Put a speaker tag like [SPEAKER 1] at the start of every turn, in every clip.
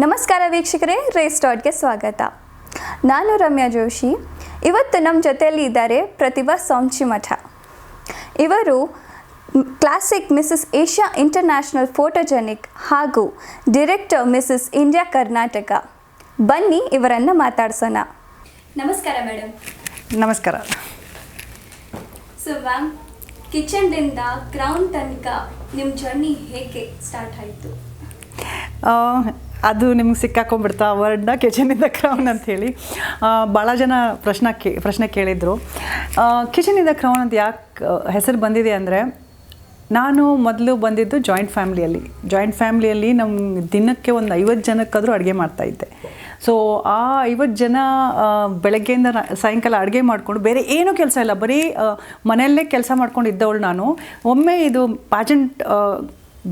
[SPEAKER 1] ನಮಸ್ಕಾರ ವೀಕ್ಷಕರೇ, ರೇಸ್ ಡಾಟ್ಗೆ ಸ್ವಾಗತ. ನಾನು ರಮ್ಯಾ ಜೋಶಿ. ಇವತ್ತು ನಮ್ಮ ಜೊತೆಯಲ್ಲಿ ಇದ್ದಾರೆ ಪ್ರತಿಭಾ ಸೌಂಚಿಮಠ. ಇವರು classic Mrs Asia international photogenic ಹಾಗೂ ಡೈರೆಕ್ಟರ್ ಮಿಸಸ್ ಇಂಡಿಯಾ ಕರ್ನಾಟಕ. ಬನ್ನಿ ಇವರನ್ನು ಮಾತಾಡ್ಸೋಣ. ನಮಸ್ಕಾರ ಮೇಡಮ್.
[SPEAKER 2] ನಮಸ್ಕಾರ.
[SPEAKER 1] ಸೊ ಮ್ಯಾಮ್, ಕಿಚನ್ನಿಂದ ಕ್ರೌನ್ ತನಕ ನಿಮ್ಮ ಜರ್ನಿ ಹೇಗೆ ಸ್ಟಾರ್ಟ್ ಆಯಿತು?
[SPEAKER 2] ಅದು ನಿಮ್ಗೆ ಸಿಕ್ಕಾಕೊಂಡ್ಬಿಡ್ತಾ ವರ್ಡ್ನ ಕಿಚನಿಂದ ಕ್ರೌನ್ ಅಂಥೇಳಿ. ಭಾಳ ಜನ ಪ್ರಶ್ನೆ ಕೇಳಿದರು. ಕಿಚನಿಂದ ಕ್ರೌನ್ ಅಂತ ಯಾಕೆ ಹೆಸರು ಬಂದಿದೆ ಅಂದರೆ, ನಾನು ಮೊದಲು ಬಂದಿದ್ದು ಜಾಯಿಂಟ್ ಫ್ಯಾಮ್ಲಿಯಲ್ಲಿ ನಮ್ಮ ದಿನಕ್ಕೆ ಒಂದು 50 ಜನಕ್ಕಾದರೂ ಅಡುಗೆ ಮಾಡ್ತಾಯಿದ್ದೆ. ಸೊ ಆ 50 ಜನ ಬೆಳಗ್ಗೆಯಿಂದ ಸಾಯಂಕಾಲ ಅಡುಗೆ ಮಾಡಿಕೊಂಡು ಬೇರೆ ಏನೂ ಕೆಲಸ ಇಲ್ಲ, ಬರೀ ಮನೆಯಲ್ಲೇ ಕೆಲಸ ಮಾಡ್ಕೊಂಡು ಇದ್ದವಳು ನಾನು. ಒಮ್ಮೆ ಇದು ಪಾಜೆಂಟ್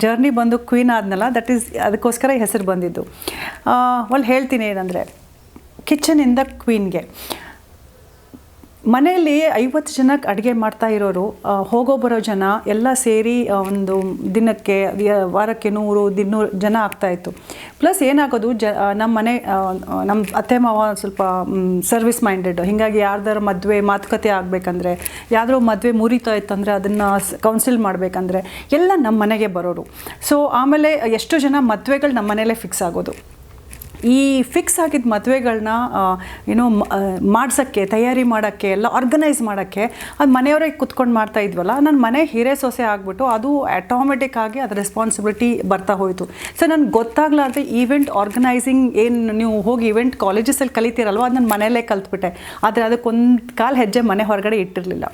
[SPEAKER 2] ಜರ್ನಿ ಬಂದು ಕ್ವೀನ್ ಆದ್ನಲ್ಲ, ಅದಕ್ಕೋಸ್ಕರ ಈ ಹೆಸರು ಬಂದಿದ್ದು. ಹೇಳ್ತೀನಿ ಏನಂದರೆ, ಕಿಚನಿಂದ ಕ್ವೀನ್ಗೆ ಮನೆಯಲ್ಲಿ 50 ಜನಕ್ಕೆ ಅಡುಗೆ ಮಾಡ್ತಾ ಇರೋರು, ಹೋಗೋ ಬರೋ ಜನ ಎಲ್ಲ ಸೇರಿ ಒಂದು ದಿನಕ್ಕೆ ವಾರಕ್ಕೆ 100-200 ಜನ ಆಗ್ತಾಯಿತ್ತು. ಪ್ಲಸ್ ಏನಾಗೋದು, ನಮ್ಮ ಅತ್ತೆ ಮಾವ ಸ್ವಲ್ಪ ಸರ್ವಿಸ್ ಮೈಂಡೆಡ್. ಹೀಗಾಗಿ ಯಾರ್ದಾರು ಮದುವೆ ಮಾತುಕತೆ ಆಗಬೇಕಂದ್ರೆ, ಯಾವುದೋ ಮದುವೆ ಮುರಿತಾ ಇತ್ತಂದರೆ ಅದನ್ನು ಕೌನ್ಸಿಲ್ ಮಾಡಬೇಕಂದ್ರೆ ಎಲ್ಲ ನಮ್ಮ ಮನೆಗೆ ಬರೋರು. ಸೊ ಆಮೇಲೆ ಎಷ್ಟೋ ಜನ ಮದುವೆಗಳು ನಮ್ಮ ಮನೆಯಲ್ಲೇ ಫಿಕ್ಸ್ ಆಗೋದು. ಈ ಫಿಕ್ಸ್ ಆಗಿದ್ದ ಮದುವೆಗಳನ್ನ ಮಾಡ್ಸೋಕ್ಕೆ, ತಯಾರಿ ಮಾಡೋಕ್ಕೆ, ಎಲ್ಲ ಆರ್ಗನೈಸ್ ಮಾಡೋಕ್ಕೆ ಅದು ಮನೆಯವರೇ ಕುತ್ಕೊಂಡು ಮಾಡ್ತಾ ಇದ್ವಲ್ಲ, ನನ್ನ ಮನೆ ಹಿರೇ ಸೊಸೆ ಆಗಿಬಿಟ್ಟು ಅದು ಆಟೋಮೆಟಿಕ್ ಆಗಿ ಅದು ರೆಸ್ಪಾನ್ಸಿಬಿಲಿಟಿ ಬರ್ತಾ ಹೋಯಿತು. ಸೊ ನನಗೆ ಗೊತ್ತಾಗ್ಲಾರ್ದೆ ಈವೆಂಟ್ ಆರ್ಗನೈಸಿಂಗ್ ಏನು ನೀವು ಹೋಗಿ ಈವೆಂಟ್ ಕಾಲೇಜಸಲ್ಲಿ ಕಲಿತೀರಲ್ವ, ಅದು ನನ್ನ ಮನೆಯಲ್ಲೇ ಕಲ್ತ್ಬಿಟ್ಟೆ. ಆದರೆ ಅದಕ್ಕೊಂದು ಕಾಲು ಹೆಜ್ಜೆ ಮನೆ ಹೊರಗಡೆ ಇಟ್ಟಿರಲಿಲ್ಲ.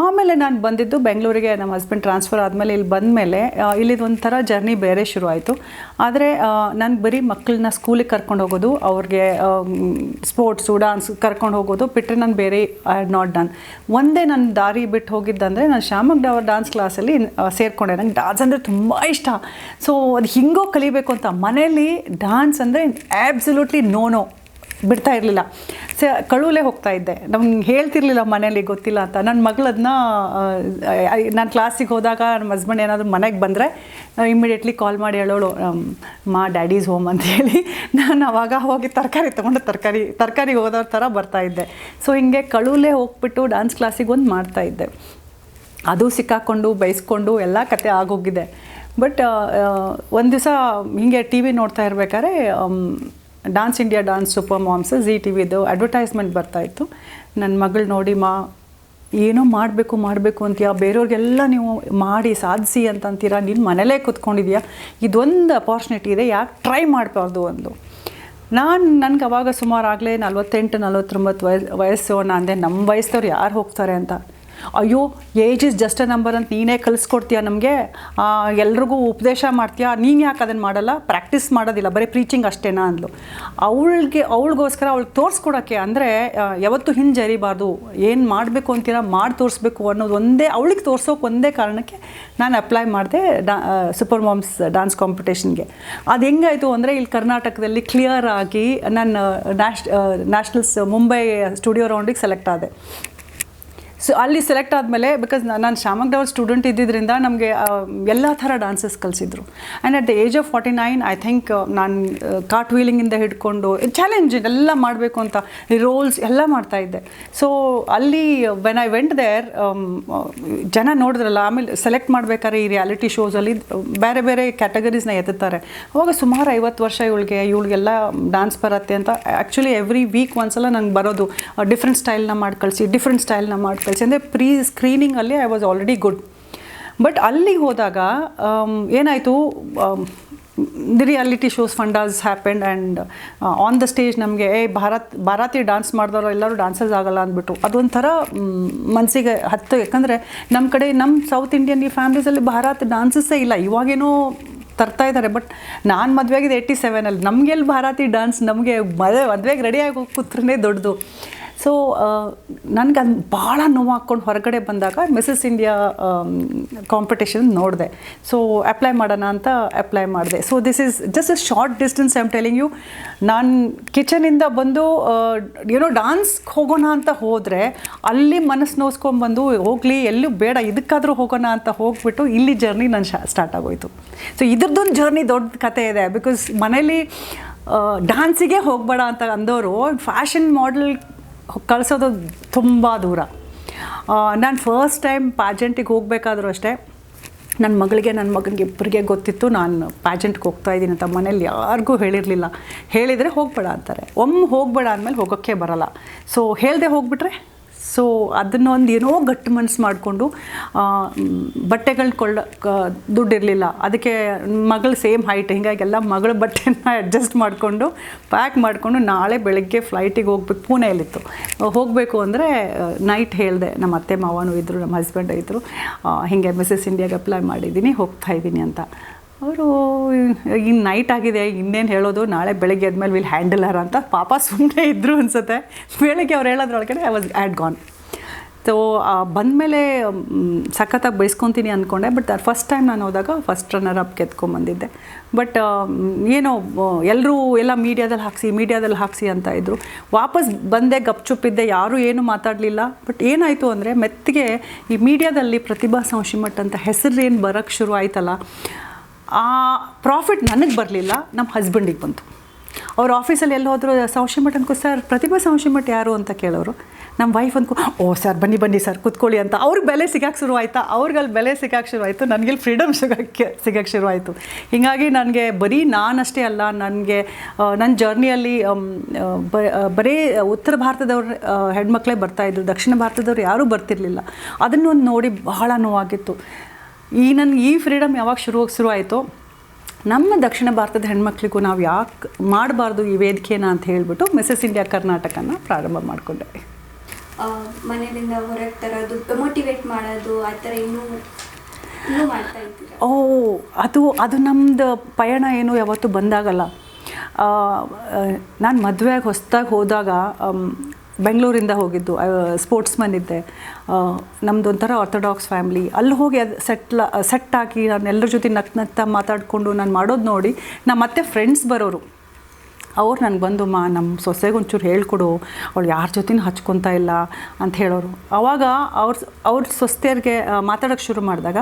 [SPEAKER 2] ಆಮೇಲೆ ನಾನು ಬಂದಿದ್ದು ಬೆಂಗಳೂರಿಗೆ. ನಮ್ಮ ಹಸ್ಬೆಂಡ್ ಟ್ರಾನ್ಸ್ಫರ್ ಆದಮೇಲೆ ಇಲ್ಲಿ ಬಂದಮೇಲೆ ಇಲ್ಲಿದೊಂಥರ ಜರ್ನಿ ಬೇರೆ ಶುರು ಆಯಿತು. ಆದರೆ ನಾನು ಬರೀ ಮಕ್ಕಳನ್ನ ಸ್ಕೂಲಿಗೆ ಕರ್ಕೊಂಡು ಹೋಗೋದು, ಅವ್ರಿಗೆ ಸ್ಪೋರ್ಟ್ಸು ಡ್ಯಾನ್ಸ್ ಕರ್ಕೊಂಡು ಹೋಗೋದು ಬಿಟ್ಟರೆ ನಾನು ಬೇರೆ ಐ ಹ್ಯಾಡ್ ನಾಟ್ ಡನ್. ಒಂದೇ ನನ್ನ ದಾರಿ ಬಿಟ್ಟು ಹೋಗಿದ್ದಂದರೆ, ನಾನು ಶ್ಯಾಮಕ್ ಡವರ್ ಡ್ಯಾನ್ಸ್ ಕ್ಲಾಸಲ್ಲಿ ಸೇರಿಕೊಂಡೆ. ನಂಗೆ ಡ್ಯಾನ್ಸ್ ಅಂದರೆ ತುಂಬ ಇಷ್ಟ. ಸೊ ಅದು ಹಿಂಗೋ ಕಲಿಬೇಕು ಅಂತ ಮನೆಯಲ್ಲಿ ಡ್ಯಾನ್ಸ್ ಅಂದರೆ ಆ್ಯಬ್ಸಲ್ಯೂಟ್ಲಿ ನೋ ಬಿಡ್ತಾ ಇರಲಿಲ್ಲ. ಕಳುವಲ್ಲೇ ಹೋಗ್ತಾ ಇದ್ದೆ. ನಮ್ಗೆ ಹೇಳ್ತಿರ್ಲಿಲ್ಲ ಮನೇಲಿ, ಗೊತ್ತಿಲ್ಲ ಅಂತ. ನನ್ನ ಮಗಳದನ್ನ ನಾನು ಕ್ಲಾಸಿಗೆ ಹೋದಾಗ ನಮ್ಮ ಹಸ್ಬೆಂಡ್ ಏನಾದರೂ ಮನೆಗೆ ಬಂದರೆ ಇಮ್ಮಿಡಿಯೇಟ್ಲಿ ಕಾಲ್ ಮಾಡಿ ಹೇಳೋಳು, ಡ್ಯಾಡೀಸ್ ಹೋಮ್ ಅಂತೇಳಿ. ನಾನು ಅವಾಗ ಹೋಗಿ ತರಕಾರಿ ತೊಗೊಂಡು ತರಕಾರಿ ಹೋದವ್ರ ಥರ ಬರ್ತಾಯಿದ್ದೆ. ಸೊ ಹಿಂಗೆ ಕಳುವಲ್ಲೇ ಹೋಗ್ಬಿಟ್ಟು ಡ್ಯಾನ್ಸ್ ಕ್ಲಾಸಿಗೆ ಒಂದು ಮಾಡ್ತಾಯಿದ್ದೆ. ಅದು ಸಿಕ್ಕಾಕೊಂಡು ಬೈಸ್ಕೊಂಡು ಎಲ್ಲ ಕತೆ ಆಗೋಗಿದೆ. ಬಟ್ ಒಂದು ದಿವಸ ಹೀಗೆ ಟಿ ವಿ ನೋಡ್ತಾ ಇರ್ಬೇಕಾದ್ರೆ dance India dance super moms Zee ಟಿ ವಿದು ಅಡ್ವರ್ಟೈಸ್ಮೆಂಟ್ ಬರ್ತಾಯಿತ್ತು. ನನ್ನ ಮಗಳು ನೋಡಿ, ಏನೋ ಮಾಡಬೇಕು ಅಂತೀಯ, ಬೇರೆಯವ್ರಿಗೆಲ್ಲ ನೀವು ಮಾಡಿ ಸಾಧಿಸಿ ಅಂತಂತೀರ, ನೀನು ಮನೇಲೇ ಕೂತ್ಕೊಂಡಿದ್ಯಾ, ಇದೊಂದು ಅಪಾರ್ಚುನಿಟಿ ಇದೆ, ಯಾಕೆ ಟ್ರೈ ಮಾಡಬಾರ್ದು ಅಂದು. ನನಗೆ ಅವಾಗ ಸುಮಾರು ಆಗಲೇ 48-49 ವಯಸ್ಸು. ನಾನು ಅಂದೆ, ನಮ್ಮ ವಯಸ್ಸವ್ರು ಯಾರು ಹೋಗ್ತಾರೆ ಅಂತ. ಅಯ್ಯೋ, age is just a number ಅಂತ ನೀನೇ ಕಲಿಸ್ಕೊಡ್ತೀಯ ನಮಗೆ, ಎಲ್ರಿಗೂ ಉಪದೇಶ ಮಾಡ್ತೀಯಾ, ನೀನು ಯಾಕೆ ಅದನ್ನು ಮಾಡಲ್ಲ, ಪ್ರಾಕ್ಟೀಸ್ ಮಾಡೋದಿಲ್ಲ, ಬರೀ ಪ್ರೀಚಿಂಗ್ ಅಷ್ಟೇನಾ ಅಂದ್ಲು. ಅವಳಿಗೋಸ್ಕರ ಅವಳಿಗೆ ತೋರಿಸ್ಕೊಡೋಕ್ಕೆ, ಅಂದರೆ ಯಾವತ್ತೂ ಹಿಂಜರಿಬಾರ್ದು, ಏನು ಮಾಡಬೇಕು ಅಂತೀರ ಮಾಡಿ ತೋರಿಸ್ಬೇಕು ಅನ್ನೋದು ಒಂದೇ, ಅವಳಿಗೆ ತೋರಿಸೋಕೆ ಒಂದೇ ಕಾರಣಕ್ಕೆ ನಾನು ಅಪ್ಲೈ ಮಾಡಿದೆ ಸೂಪರ್ ಮಾಮ್ಸ್ ಡ್ಯಾನ್ಸ್ ಕಾಂಪಿಟೇಷನ್ಗೆ. ಅದು ಹೆಂಗಾಯಿತು ಅಂದರೆ, ಇಲ್ಲಿ ಕರ್ನಾಟಕದಲ್ಲಿ ಕ್ಲಿಯರ್ ಆಗಿ ನಾನು ನ್ಯಾಷನಲ್ಸ್ ಮುಂಬೈ ಸ್ಟುಡಿಯೋ ರೌಂಡಿಗೆ ಸೆಲೆಕ್ಟ್ ಆದೆ. ಸೊ ಅಲ್ಲಿ ಸೆಲೆಕ್ಟ್ ಆದಮೇಲೆ, ಬಿಕಾಸ್ ನಾನು ಶ್ಯಾಮಕ್ ಡವರ್ ಸ್ಟೂಡೆಂಟ್ ಇದ್ದಿದ್ದರಿಂದ ನಮಗೆ ಎಲ್ಲ ಥರ ಡ್ಯಾನ್ಸಸ್ ಕಲಿಸಿದ್ರು. And at the age of 49 I think ನಾನು ಕಾರ್ಟ್ ವೀಲಿಂಗಿಂದ ಹಿಡ್ಕೊಂಡು ಚಾಲೆಂಜ್ ಎಲ್ಲ ಮಾಡಬೇಕು ಅಂತ ರೋಲ್ಸ್ ಎಲ್ಲ ಮಾಡ್ತಾಯಿದ್ದೆ. ಸೊ ಅಲ್ಲಿ ವೆನ್ ಐ ವೆಂಟ್ ದೇರ್, ಜನ ನೋಡಿದ್ರಲ್ಲ, ಆಮೇಲೆ ಸೆಲೆಕ್ಟ್ ಮಾಡಬೇಕಾದ್ರೆ ಈ ರಿಯಾಲಿಟಿ ಶೋಸಲ್ಲಿ ಬೇರೆ ಬೇರೆ ಕ್ಯಾಟಗರೀಸ್ನ ಎತ್ತುತ್ತಾರೆ. ಅವಾಗ ಸುಮಾರು 50 ವರ್ಷ ಇವಳಿಗೆಲ್ಲ ಡ್ಯಾನ್ಸ್ ಬರುತ್ತೆ ಅಂತ. ಆ್ಯಕ್ಚುಲಿ ಎವ್ರಿ ವೀಕ್ ಒಂದ್ಸಲ ನಂಗೆ ಬರೋದು, ಡಿಫ್ರೆಂಟ್ ಸ್ಟೈಲ್ನ ಮಾಡಿ ಕಳಿಸಿ ಅಂದರೆ ಪ್ರೀ ಸ್ಕ್ರೀನಿಂಗಲ್ಲಿ I was already good. But ಅಲ್ಲಿಗೆ ಹೋದಾಗ ಏನಾಯಿತು, the reality shows fundas happened and on the stage ನಮಗೆ ಭಾರತಿ ಡ್ಯಾನ್ಸ್ ಮಾಡಿದವರು ಎಲ್ಲರೂ ಡ್ಯಾನ್ಸರ್ಸ್ ಆಗಲ್ಲ ಅಂದ್ಬಿಟ್ಟು ಅದೊಂಥರ ಮನಸ್ಸಿಗೆ ಹತ್ತು. ಯಾಕಂದರೆ ನಮ್ಮ ಕಡೆ, ನಮ್ಮ ಸೌತ್ ಇಂಡಿಯನ್ ಈ ಫ್ಯಾಮಿಲೀಸಲ್ಲಿ ಭಾರತ ಡ್ಯಾನ್ಸಸ್ಸೇ ಇಲ್ಲ. ಇವಾಗೇನೋ ತರ್ತಾ ಇದ್ದಾರೆ. ಬಟ್ ನಾನು ಮದುವೆಗಿದ್ದು 87ಅಲ್ಲಿ, ನಮಗೆಲ್ಲಿ ಭಾರತಿ ಡ್ಯಾನ್ಸ್, ನಮಗೆ ಮದುವೆಗೆ ರೆಡಿಯಾಗಿ ಹೋಗಿ ಕೂತ್ರೇ ದೊಡ್ಡದು. ಸೊ ನನಗೆ ಅದು ಭಾಳ ನೋವು ಹಾಕ್ಕೊಂಡು ಹೊರಗಡೆ ಬಂದಾಗ ಮಿಸಸ್ ಇಂಡಿಯಾ ಕಾಂಪಿಟೇಷನ್ ನೋಡಿದೆ. ಸೊ ಅಪ್ಲೈ ಮಾಡೋಣ ಅಂತ ಅಪ್ಲೈ ಮಾಡಿದೆ. So this is just a short distance. I am telling you, ನಾನು ಕಿಚನಿಂದ ಬಂದು ಡಾನ್ಸ್ಗೆ ಹೋಗೋಣ ಅಂತ ಹೋದರೆ ಅಲ್ಲಿ ಮನಸ್ಸು ನೋಸ್ಕೊಂಡ್ಬಂದು ಹೋಗಲಿ, ಎಲ್ಲೂ ಬೇಡ, ಇದಕ್ಕಾದರೂ ಹೋಗೋಣ ಅಂತ ಹೋಗ್ಬಿಟ್ಟು ಇಲ್ಲಿ ಜರ್ನಿ ನಾನು ಸ್ಟಾರ್ಟ್ ಆಗೋಯಿತು. ಸೊ ಇದ್ರದ್ದೊಂದು ಜರ್ನಿ ದೊಡ್ಡ ಕತೆ ಇದೆ. ಬಿಕಾಸ್ ಮನೇಲಿ ಡ್ಯಾನ್ಸಿಗೆ ಹೋಗಬೇಡ ಅಂತ ಅಂದವರು ಫ್ಯಾಷನ್ ಮಾಡೆಲ್ ಕಳಿಸೋದು ತುಂಬ ದೂರ. ನಾನು ಫಸ್ಟ್ ಟೈಮ್ ಪ್ಯಾಜೆಂಟಿಗೆ ಹೋಗಬೇಕಾದ್ರೂ ಅಷ್ಟೇ, ನನ್ನ ಮಗಳಿಗೆ ನನ್ನ ಮಗನಿಗೆ ಇಬ್ಬರಿಗೆ ಗೊತ್ತಿತ್ತು ನಾನು ಪ್ಯಾಜೆಂಟ್ಗೆ ಹೋಗ್ತಾಯಿದ್ದೀನಿ ಅಂತ. ಮನೇಲಿ ಯಾರಿಗೂ ಹೇಳಿರಲಿಲ್ಲ. ಹೇಳಿದರೆ ಹೋಗಬೇಡ ಅಂತಾರೆ. ಹೋಗಬೇಡ ಅಂದಮೇಲೆ ಹೋಗೋಕ್ಕೆ ಬರಲ್ಲ. ಸೊ ಹೇಳ್ದೆ ಹೋಗ್ಬಿಟ್ರೆ, ಸೊ ಅದನ್ನೊಂದು ಏನೋ ಗಟ್ಟಿ ಮನಸ್ಸು ಮಾಡಿಕೊಂಡು ಬಟ್ಟೆಗಳನ್ನ ದುಡ್ಡಿರಲಿಲ್ಲ, ಅದಕ್ಕೆ ಮಗಳು ಸೇಮ್ ಹೈಟ್, ಹೀಗಾಗೆಲ್ಲ ಮಗಳ ಬಟ್ಟೆನ ಅಡ್ಜಸ್ಟ್ ಮಾಡಿಕೊಂಡು ಪ್ಯಾಕ್ ಮಾಡಿಕೊಂಡು ನಾಳೆ ಬೆಳಗ್ಗೆ ಫ್ಲೈಟಿಗೆ ಹೋಗ್ಬೇಕು. ಪೂನೆಯಲ್ಲಿತ್ತು, ಹೋಗಬೇಕು ಅಂದರೆ ನೈಟ್ ಹೇಳಿದೆ, ನಮ್ಮ ಅತ್ತೆ ಮಾವನೂ ಇದ್ದರು, ನಮ್ಮ ಹಸ್ಬೆಂಡ್ ಇದ್ದರು, ಹೀಗೆ ಮಿಸಸ್ ಇಂಡಿಯಾಗೆ ಅಪ್ಲೈ ಮಾಡಿದ್ದೀನಿ, ಹೋಗ್ತಾಯಿದ್ದೀನಿ ಅಂತ. ಅವರು ಇನ್ನು ನೈಟ್ ಆಗಿದೆ, ಇನ್ನೇನು ಹೇಳೋದು, ನಾಳೆ ಬೆಳಗ್ಗೆ ಆದಮೇಲೆ ವಿಲ್ ಹ್ಯಾಂಡಲರ್ ಅಂತ ಪಾಪ ಸುಮ್ಮನೆ ಇದ್ದರು ಅನಿಸುತ್ತೆ. ಬೆಳಗ್ಗೆ ಅವ್ರು ಹೇಳೋದ್ರೊಳಗಡೆ I was had gone. So ಬಂದಮೇಲೆ ಸಖತ್ತಾಗಿ ಬೈಸ್ಕೊತೀನಿ ಅಂದ್ಕೊಂಡೆ. ಬಟ್ ಫಸ್ಟ್ ಟೈಮ್ ನಾನು ಹೋದಾಗ ಫಸ್ಟ್ ರನ್ನರ್ ಅಪ್ ಗೆದ್ಕೊಂಬಂದಿದ್ದೆ. ಬಟ್ ಏನೋ ಎಲ್ಲರೂ ಎಲ್ಲ ಮೀಡಿಯಾದಲ್ಲಿ ಹಾಕಿಸಿ ಅಂತ ಇದ್ದರು. ವಾಪಸ್ ಬಂದೆ, ಗಪ್ಚುಪ್ಪಿದ್ದೆ, ಯಾರೂ ಏನೂ ಮಾತಾಡಲಿಲ್ಲ. ಬಟ್ ಏನಾಯಿತು ಅಂದರೆ ಮೆತ್ತಿಗೆ ಈ ಮೀಡಿಯಾದಲ್ಲಿ ಪ್ರತಿಭಾ ಸಂಶಿಮಠ್ ಅಂತ ಹೆಸರು ಏನು ಬರೋಕ್ಕೆ ಶುರು ಆಯ್ತಲ್ಲ, ಆ ಪ್ರಾಫಿಟ್ ನನಗೆ ಬರಲಿಲ್ಲ, ನಮ್ಮ ಹಸ್ಬೆಂಡಿಗೆ ಬಂತು. ಅವ್ರ ಆಫೀಸಲ್ಲಿ ಎಲ್ಲ ಹೋದ್ರು, ಸಂಶಿಮಠ್ ಅನ್ಕೋ ಸರ್, ಪ್ರತಿಭಾ ಸಂಶಿಮಠ್ ಯಾರು ಅಂತ ಕೇಳೋರು. ನಮ್ಮ ವೈಫ್ ಅನ್ಕೋ, ಓ ಸರ್ ಬನ್ನಿ ಸರ್ ಕೂತ್ಕೊಳ್ಳಿ ಅಂತ. ಅವ್ರಿಗೆ ಬೆಲೆ ಸಿಗೋಕ್ಕೆ ಶುರು ಆಯಿತಾ, ಅವ್ರಿಗಲ್ಲಿ ಬೆಲೆ ಸಿಗೋಕ್ಕೆ ಶುರು ಆಯಿತು, ನನಗೆ ಫ್ರೀಡಮ್ ಸಿಗೋಕ್ಕೆ ಶುರು ಆಯಿತು. ಹೀಗಾಗಿ ನನಗೆ ಬರೀ ನಾನಷ್ಟೇ ಅಲ್ಲ, ನನಗೆ ನನ್ನ ಜರ್ನಿಯಲ್ಲಿ ಬರೀ ಉತ್ತರ ಭಾರತದವ್ರು ಹೆಣ್ಮಕ್ಳೇ ಬರ್ತಾಯಿದ್ರು, ದಕ್ಷಿಣ ಭಾರತದವ್ರು ಯಾರೂ ಬರ್ತಿರ್ಲಿಲ್ಲ. ಅದನ್ನೊಂದು ನೋಡಿ ಬಹಳ ನೋವಾಗಿತ್ತು. ನನಗೆ ಈ ಫ್ರೀಡಮ್ ಯಾವಾಗ ಶುರು ಆಯಿತೋ, ನಮ್ಮ ದಕ್ಷಿಣ ಭಾರತದ ಹೆಣ್ಮಕ್ಳಿಗೂ ನಾವು ಯಾಕೆ ಮಾಡಬಾರ್ದು ಈ ವೇದಿಕೆನ ಅಂತ ಹೇಳಿಬಿಟ್ಟು ಮಿಸಸ್ ಇಂಡಿಯಾ ಕರ್ನಾಟಕನ ಪ್ರಾರಂಭ ಮಾಡಿಕೊಂಡೆ.
[SPEAKER 1] ಮನೆಯಿಂದ ಹೊರಗೆ ತರೋದು, ಮೋಟಿವೇಟ್ ಮಾಡೋದು, ಆ ಥರ ಇನ್ನೂ ಮಾಡ್ತಾ ಇದ್ದೀರಾ?
[SPEAKER 2] ಅದು ನಮ್ಮದು ಪಯಣ ಏನು ಯಾವತ್ತೂ ಬಂದಾಗಲ್ಲ. ನಾನು ಮದುವೆಯಾಗಿ ಹೊಸದಾಗಿ ಹೋದಾಗ ಬೆಂಗಳೂರಿಂದ ಹೋಗಿದ್ದು, ಸ್ಪೋರ್ಟ್ಸ್ಮನ್ ಇದ್ದೆ. ನಮ್ಮದು ಒಂಥರ ಆರ್ಥೋಡಾಕ್ಸ್ ಫ್ಯಾಮ್ಲಿ. ಅಲ್ಲಿ ಹೋಗಿ ಅದು ಸೆಟ್ಟಾಗಿ ನಾನು ಎಲ್ಲರ ಜೊತೆ ನಗ್ತಾ ಮಾತಾಡಿಕೊಂಡು ನಾನು ಮಾಡೋದು ನೋಡಿ ನಮ್ಮ ಮತ್ತೆ ಫ್ರೆಂಡ್ಸ್ ಬರೋರು. ಅವ್ರು ನನಗೆ ಬಂದು, ನಮ್ಮ ಸೊಸೆಗೆ ಒಂಚೂರು ಹೇಳ್ಕೊಡು, ಅವಳು ಯಾರ ಜೊತೆನೂ ಹಚ್ಕೊತಾ ಇಲ್ಲ ಅಂತ ಹೇಳೋರು. ಆವಾಗ ಅವ್ರ ಸೊಸೆಯರಿಗೆ ಮಾತಾಡೋಕ್ಕೆ ಶುರು ಮಾಡಿದಾಗ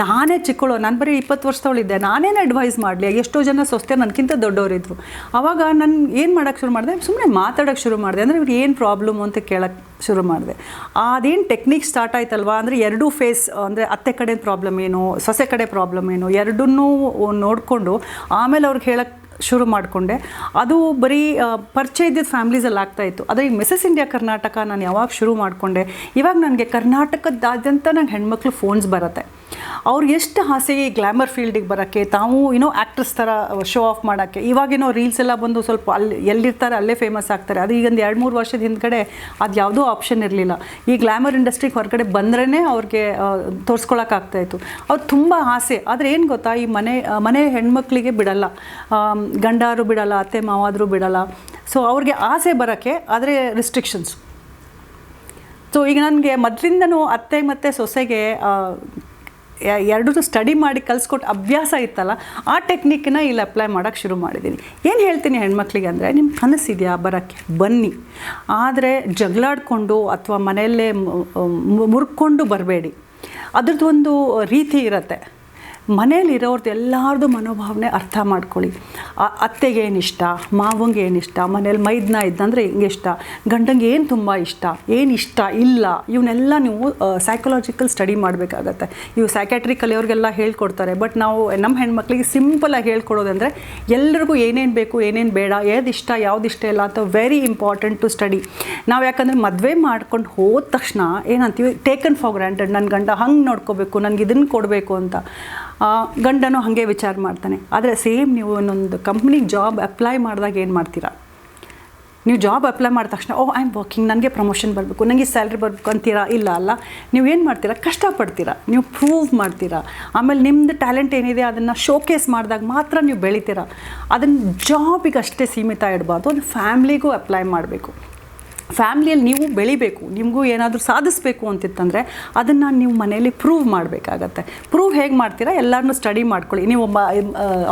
[SPEAKER 2] ನಾನೇ ಚಿಕ್ಕಳು, ನಾನು ಬರೀ 20 ವರ್ಷದವಳಿದ್ದೆ, ನಾನೇನು ಅಡ್ವೈಸ್ ಮಾಡಲಿ, ಎಷ್ಟೋ ಜನ ಸೊಸೆಯರು ನನಗಿಂತ ದೊಡ್ಡವರಿದ್ದರು. ಆವಾಗ ನಾನು ಏನು ಮಾಡೋಕ್ಕೆ ಶುರು ಮಾಡಿದೆ, ಸುಮ್ಮನೆ ಮಾತಾಡೋಕ್ಕೆ ಶುರು ಮಾಡಿದೆ. ಅಂದರೆ ಇವ್ರು ಏನು ಪ್ರಾಬ್ಲಮ್ ಅಂತ ಕೇಳೋಕ್ಕೆ ಶುರು ಮಾಡಿದೆ. ಅದೇನು ಟೆಕ್ನಿಕ್ ಸ್ಟಾರ್ಟ್ ಆಯ್ತಲ್ವ, ಅಂದರೆ ಎರಡೂ ಫೇಸ್, ಅಂದರೆ ಅತ್ತೆ ಕಡೆ ಪ್ರಾಬ್ಲಮ್ ಏನು, ಸೊಸೆ ಕಡೆ ಪ್ರಾಬ್ಲಮ್ ಏನು, ಎರಡನ್ನೂ ನೋಡಿಕೊಂಡು ಆಮೇಲೆ ಅವ್ರಿಗೆ ಹೇಳೋಕ್ಕೆ ಶುರು ಮಾಡಿಕೊಂಡೆ. ಅದು ಬರೀ ಪರಿಚಯ ಇದ್ದಿದ್ದು ಫ್ಯಾಮ್ಲೀಸಲ್ಲಿ ಆಗ್ತಾಯಿತ್ತು. ಆದರೆ ಈ ಮಿಸಸ್ ಇಂಡಿಯಾ ಕರ್ನಾಟಕ ನಾನು ಯಾವಾಗ ಶುರು ಮಾಡಿಕೊಂಡೆ, ಇವಾಗ ನನಗೆ ಕರ್ನಾಟಕದಾದ್ಯಂತ ನಂಗೆ ಹೆಣ್ಮಕ್ಳು ಫೋನ್ಸ್ ಬರುತ್ತೆ. ಅವ್ರಿಗೆ ಎಷ್ಟು ಆಸೆ ಈ ಗ್ಲ್ಯಾಮರ್ ಫೀಲ್ಡಿಗೆ ಬರೋಕ್ಕೆ, ತಾವು ಆ್ಯಕ್ಟ್ರೆಸ್ ಥರ ಶೋ ಆಫ್ ಮಾಡೋಕ್ಕೆ. ಇವಾಗೇನೋ ರೀಲ್ಸ್ ಎಲ್ಲ ಬಂದು ಸ್ವಲ್ಪ ಎಲ್ಲಿರ್ತಾರೆ ಅಲ್ಲೇ ಫೇಮಸ್ ಆಗ್ತಾರೆ. ಅದು ಈಗೊಂದು 2-3 ವರ್ಷದ ಹಿಂದ್ಗಡೆ ಅದು ಯಾವುದೂ ಆಪ್ಷನ್ ಇರಲಿಲ್ಲ. ಈ ಗ್ಲ್ಯಾಮರ್ ಇಂಡಸ್ಟ್ರಿಗೆ ಹೊರಗಡೆ ಬಂದ್ರೇ ಅವ್ರಿಗೆ ತೋರಿಸ್ಕೊಳಕ್ಕಾಗ್ತಾಯಿತ್ತು. ಅವ್ರು ತುಂಬ ಆಸೆ. ಆದರೆ ಏನು ಗೊತ್ತಾ, ಈ ಮನೆ ಹೆಣ್ಮಕ್ಳಿಗೆ ಬಿಡಲ್ಲ, ಗಂಡಾರು ಬಿಡಲ್ಲ, ಅತ್ತೆ ಮಾವಾದರೂ ಬಿಡಲ್ಲ. ಸೊ ಅವ್ರಿಗೆ ಆಸೆ ಬರೋಕ್ಕೆ, ಆದರೆ ರಿಸ್ಟ್ರಿಕ್ಷನ್ಸ್. ಸೊ ಈಗ ನನಗೆ ಮೊದಲಿಂದನೂ ಅತ್ತೆ ಮತ್ತು ಸೊಸೆಗೆ ಎರಡೂ ಸ್ಟಡಿ ಮಾಡಿ ಕಲಿಸ್ಕೊಟ್ಟು ಅಭ್ಯಾಸ ಇತ್ತಲ್ಲ, ಆ ಟೆಕ್ನಿಕ್ನ ಇಲ್ಲಿ ಅಪ್ಲೈ ಮಾಡೋಕ್ಕೆ ಶುರು ಮಾಡಿದ್ದೀನಿ. ಏನು ಹೇಳ್ತೀನಿ ಹೆಣ್ಮಕ್ಳಿಗೆ ಅಂದರೆ, ನಿಮ್ಮ ಕನಸಿದೆಯಾ ಬರೋಕ್ಕೆ ಬನ್ನಿ, ಆದರೆ ಜಗಳಾಡಿಕೊಂಡು ಅಥವಾ ಮನೆಯಲ್ಲೇ ಮುರ್ಕೊಂಡು ಬರಬೇಡಿ. ಅದ್ರದ್ದು ಒಂದು ರೀತಿ ಇರುತ್ತೆ. ಮನೇಲಿರೋರ್ದು ಎಲ್ಲರದು ಮನೋಭಾವನೆ ಅರ್ಥ ಮಾಡ್ಕೊಳ್ಳಿ. ಅತ್ತೆಗೆ ಏನು ಇಷ್ಟ, ಮಾವಂಗೆ ಏನು ಇಷ್ಟ, ಮನೇಲಿ ಮೈದನ ಇದ್ದಂದರೆ ಹಿಂಗೆ ಇಷ್ಟ, ಗಂಡಂಗೆ ಏನು ತುಂಬ ಇಷ್ಟ, ಏನು ಇಷ್ಟ ಇಲ್ಲ, ಇವನ್ನೆಲ್ಲ ನೀವು ಸೈಕಲಾಜಿಕಲ್ ಸ್ಟಡಿ ಮಾಡಬೇಕಾಗತ್ತೆ. ಇವು ಸೈಕ್ಯಾಟ್ರಿ ಕಲಿಯೋರಿಗೆಲ್ಲ ಹೇಳ್ಕೊಡ್ತಾರೆ. ಬಟ್ ನಾವು ನಮ್ಮ ಹೆಣ್ಮಕ್ಳಿಗೆ ಸಿಂಪಲಾಗಿ ಹೇಳ್ಕೊಡೋದಂದರೆ ಎಲ್ಲರಿಗೂ ಏನೇನು ಬೇಕು, ಏನೇನು ಬೇಡ, ಏದಿಷ್ಟ ಯಾವುದಿಷ್ಟ ಇಲ್ಲ ಅಂತ ವೆರಿ ಇಂಪಾರ್ಟೆಂಟ್ ಟು ಸ್ಟಡಿ. ನಾವು ಯಾಕಂದರೆ ಮದುವೆ ಮಾಡ್ಕೊಂಡು ಹೋದ ತಕ್ಷಣ ಏನಂತೀವಿ, ಟೇಕನ್ ಫಾರ್ ಗ್ರಾಂಟೆಡ್, ನನ್ನ ಗಂಡ ಹಂಗೆ ನೋಡ್ಕೋಬೇಕು, ನನಗೆ ಇದನ್ನು ಕೊಡಬೇಕು ಅಂತ. ಗಂಡನೂ ಹಾಗೆ ವಿಚಾರ ಮಾಡ್ತಾನೆ. ಆದರೆ ಸೇಮ್ ನೀವು ಇನ್ನೊಂದು ಕಂಪ್ನಿಗೆ ಜಾಬ್ ಅಪ್ಲೈ ಮಾಡಿದಾಗ ಏನು ಮಾಡ್ತೀರಾ, ನೀವು ಜಾಬ್ ಅಪ್ಲೈ ಮಾಡಿದ ತಕ್ಷಣ ಐ ಆಮ್ ವರ್ಕಿಂಗ್, ನನಗೆ ಪ್ರಮೋಷನ್ ಬರಬೇಕು, ನನಗೆ ಸ್ಯಾಲ್ರಿ ಬರಬೇಕು ಅಂತೀರಾ? ಇಲ್ಲ ಅಲ್ಲ, ನೀವು ಏನು ಮಾಡ್ತೀರಾ, ಕಷ್ಟಪಡ್ತೀರಾ, ನೀವು ಪ್ರೂವ್ ಮಾಡ್ತೀರಾ. ಆಮೇಲೆ ನಿಮ್ಮದು ಟ್ಯಾಲೆಂಟ್ ಏನಿದೆ ಅದನ್ನು ಶೋಕೇಸ್ ಮಾಡಿದಾಗ ಮಾತ್ರ ನೀವು ಬೆಳಿತೀರಾ. ಅದನ್ನು ಜಾಬಿಗೆ ಅಷ್ಟೇ ಸೀಮಿತ ಇಡಬಾರ್ದು, ಒಂದು ಫ್ಯಾಮ್ಲಿಗೂ ಅಪ್ಲೈ ಮಾಡಬೇಕು. ಫ್ಯಾಮ್ಲಿಯಲ್ಲಿ ನೀವು ಬೆಳಿಬೇಕು, ನಿಮಗೂ ಏನಾದರೂ ಸಾಧಿಸಬೇಕು ಅಂತಿತ್ತಂದರೆ ಅದನ್ನು ನೀವು ಮನೆಯಲ್ಲಿ ಪ್ರೂವ್ ಮಾಡಬೇಕಾಗತ್ತೆ. ಪ್ರೂವ್ ಹೇಗೆ ಮಾಡ್ತೀರಾ, ಎಲ್ಲರನ್ನೂ ಸ್ಟಡಿ ಮಾಡ್ಕೊಳ್ಳಿ. ನೀವು